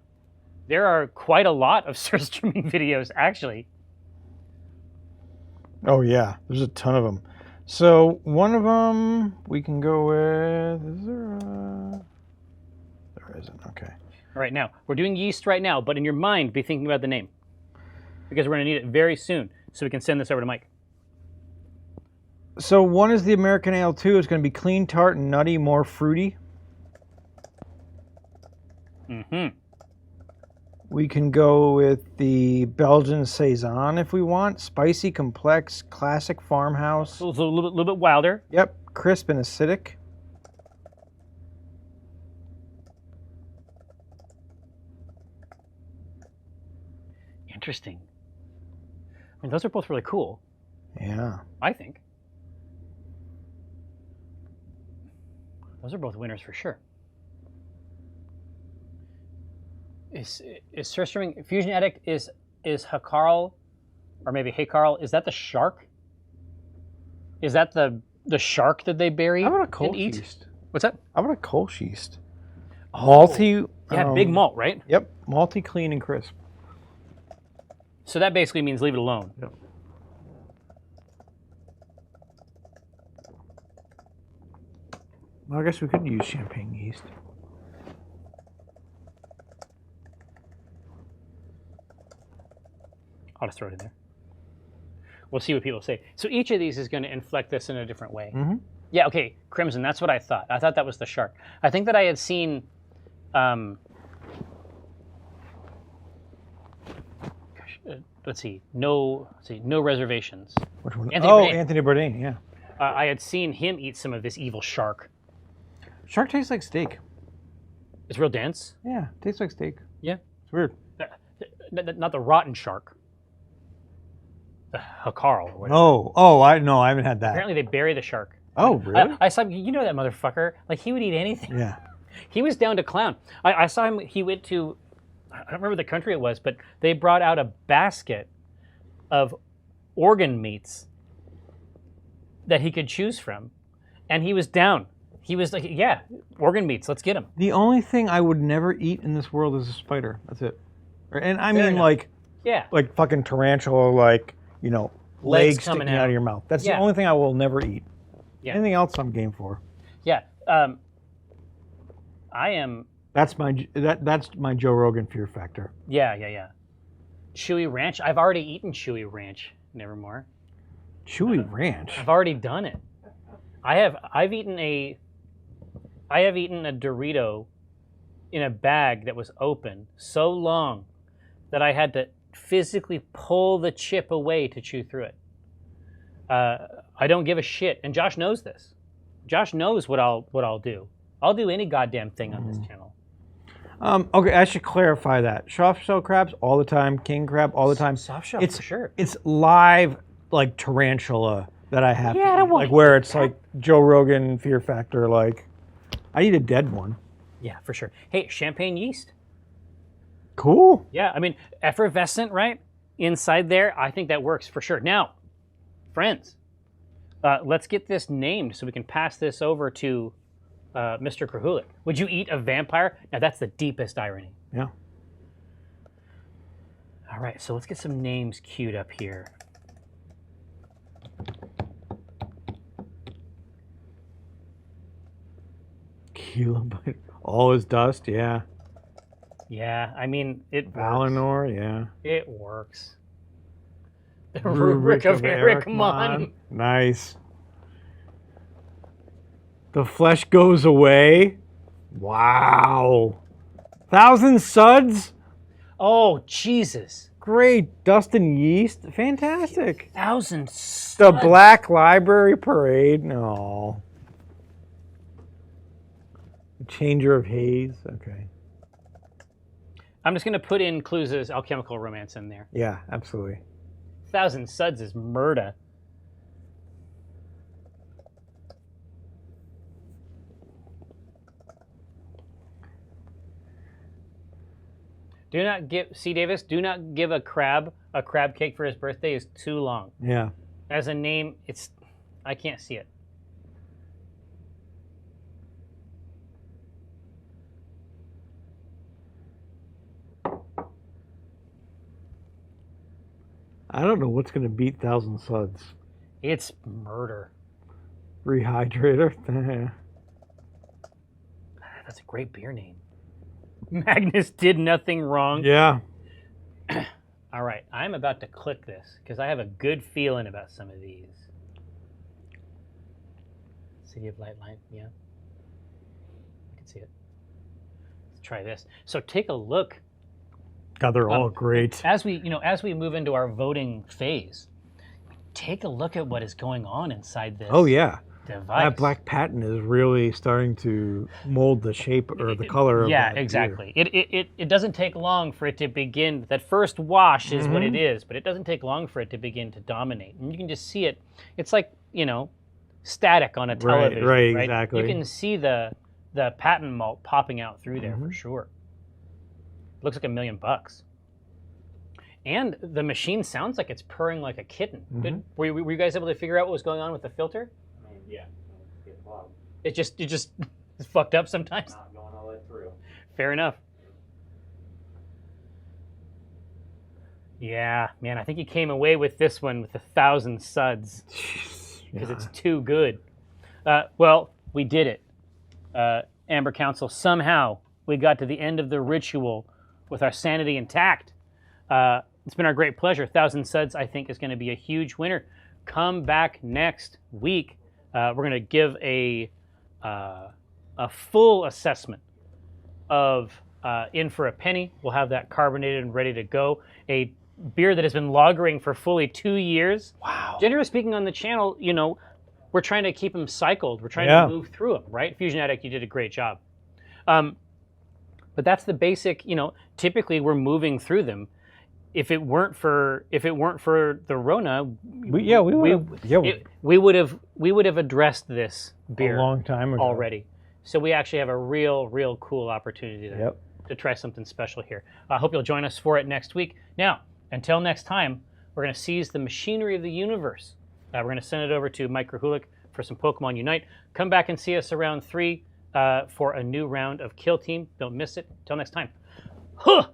there are quite a lot of surströmming videos, actually. Oh yeah, there's a ton of them. So one of them we can go with. Is there a? There isn't. Okay. All right, now we're doing yeast right now, but in your mind, be thinking about the name because we're going to need it very soon, so we can send this over to Mike. So one is the American Ale 2. It's going to be clean, tart, and nutty, more fruity. Mm-hmm. We can go with the Belgian Saison if we want. Spicy, complex, classic farmhouse. So it's a little bit wilder. Yep, crisp and acidic. Interesting. I mean, those are both really cool, Yeah. I think. Those are both winners for sure. Is surströmming Fusion Addict is Hakarl, or maybe Hey Carl? Is that the shark? Is that the shark that they bury How about a and Kolsch eat? yeast? What's that? How about a Kolsch yeast? Malty. Yeah, big malt, right? Yep, malty, clean, and crisp. So that basically means leave it alone. Yep. Well, I guess we could use champagne yeast. I'll just throw it in there. We'll see what people say. So each of these is going to inflect this in a different way. Mm-hmm. Yeah, okay, Crimson, that's what I thought. I thought that was the shark. I think that I had seen, let's see, no reservations. Which one? Anthony Oh, Bourdain. Anthony Bourdain, yeah. I had seen him eat some of this evil shark. Shark tastes like steak. It's real dense. Yeah, tastes like steak. Yeah. It's weird. Not the rotten shark. The Hakarl or whatever. I haven't had that. Apparently they bury the shark. Oh, really? I saw, you know that motherfucker. Like, he would eat anything. Yeah. He was down to clown. I saw him, he went to, I don't remember the country it was, but they brought out a basket of organ meats that he could choose from. And he was down. He was like, yeah, organ meats, let's get them. The only thing I would never eat in this world is a spider. That's it. And I mean, enough. Yeah. like fucking tarantula, legs coming sticking out of your mouth. That's Yeah. the only thing I will never eat. Yeah. Anything else, I'm game for. Yeah. I am, That's my Joe Rogan fear factor. yeah. Chewy Ranch. I've already eaten Chewy Ranch. Nevermore. Chewy Ranch. I've already done it. I've eaten a I have eaten a Dorito in a bag that was open so long that I had to physically pull the chip away to chew through it. I don't give a shit, and Josh knows this. Josh knows what I'll do. I'll do any goddamn thing on this channel. Okay, I should clarify that. Soft shell crabs all the time, king crab all the time. Soft shell, It's for sure. It's live like tarantula that I have. Yeah, to I eat. don't want like where it's like Joe Rogan Fear Factor. Like, I eat a dead one. Yeah, for sure. Hey, champagne yeast. Cool. Yeah, I mean, effervescent, right? Inside there, I think that works for sure. Now, friends, let's get this named so we can pass this over to Mr. Krahulik. Would you eat a vampire? Now, that's the deepest irony. Yeah. All right, so let's get some names queued up here. Kilobyte. All is dust. Yeah. Yeah, I mean, it works. Valinor. Yeah. It works. The rubric of Eric Mon. Nice. The flesh goes away. Wow. 1,000 suds. Oh, Jesus. Great. Dust and yeast. Fantastic. 1,000 The suds. Black Library Parade. No. Changer of Haze. Okay. I'm just going to put in Cluse's Alchemical Romance in there. Yeah, absolutely. 1,000 suds is murder. Do not give, C. Davis, do not give a crab cake for his birthday is too long. Yeah. As a name, I can't see it. I don't know what's going to beat 1,000 suds. It's murder. Rehydrator. That's a great beer name. Magnus did nothing wrong. Yeah. All right, I'm about to click this because I have a good feeling about some of these. City of Light Line, yeah. I can see it. Let's try this. So take a look. God, they're all great. As we move into our voting phase, take a look at what is going on inside this. Oh, yeah. Device. That black patent is really starting to mold the shape or the color of yeah, that exactly. It doesn't take long for it to begin. That first wash is what it is, but it doesn't take long for it to begin to dominate. And you can just see it. It's like, static on a television. Right, exactly. You can see the patent malt popping out through there for sure. Looks like $1 million. And the machine sounds like it's purring like a kitten. Were you guys able to figure out what was going on with the filter? I mean, yeah, get clogged. It just is fucked up sometimes. Not going all the way through. Fair enough. Yeah, man, I think you came away with this one with 1,000 suds because it's too good. Well, we did it. Amber Council, somehow we got to the end of the ritual with our sanity intact. It's been our great pleasure. 1,000 suds, I think, is going to be a huge winner. Come back next week. We're going to give a full assessment of In for a Penny. We'll have that carbonated and ready to go. A beer that has been lagering for fully 2 years. Wow. Generally speaking, on the channel, we're trying to keep them cycled. We're trying to move through them, right? Fusion Addict, you did a great job. But that's the basic, typically we're moving through them. If it weren't for the Rona, we would have addressed this beer a long time ago already. So we actually have a real cool opportunity to try something special here. I hope you'll join us for it next week. Now, until next time, we're going to seize the machinery of the universe. We're going to send it over to Mike Krahulik for some Pokemon Unite. Come back and see us around 3 for a new round of Kill Team. Don't miss it. Till next time. Huh!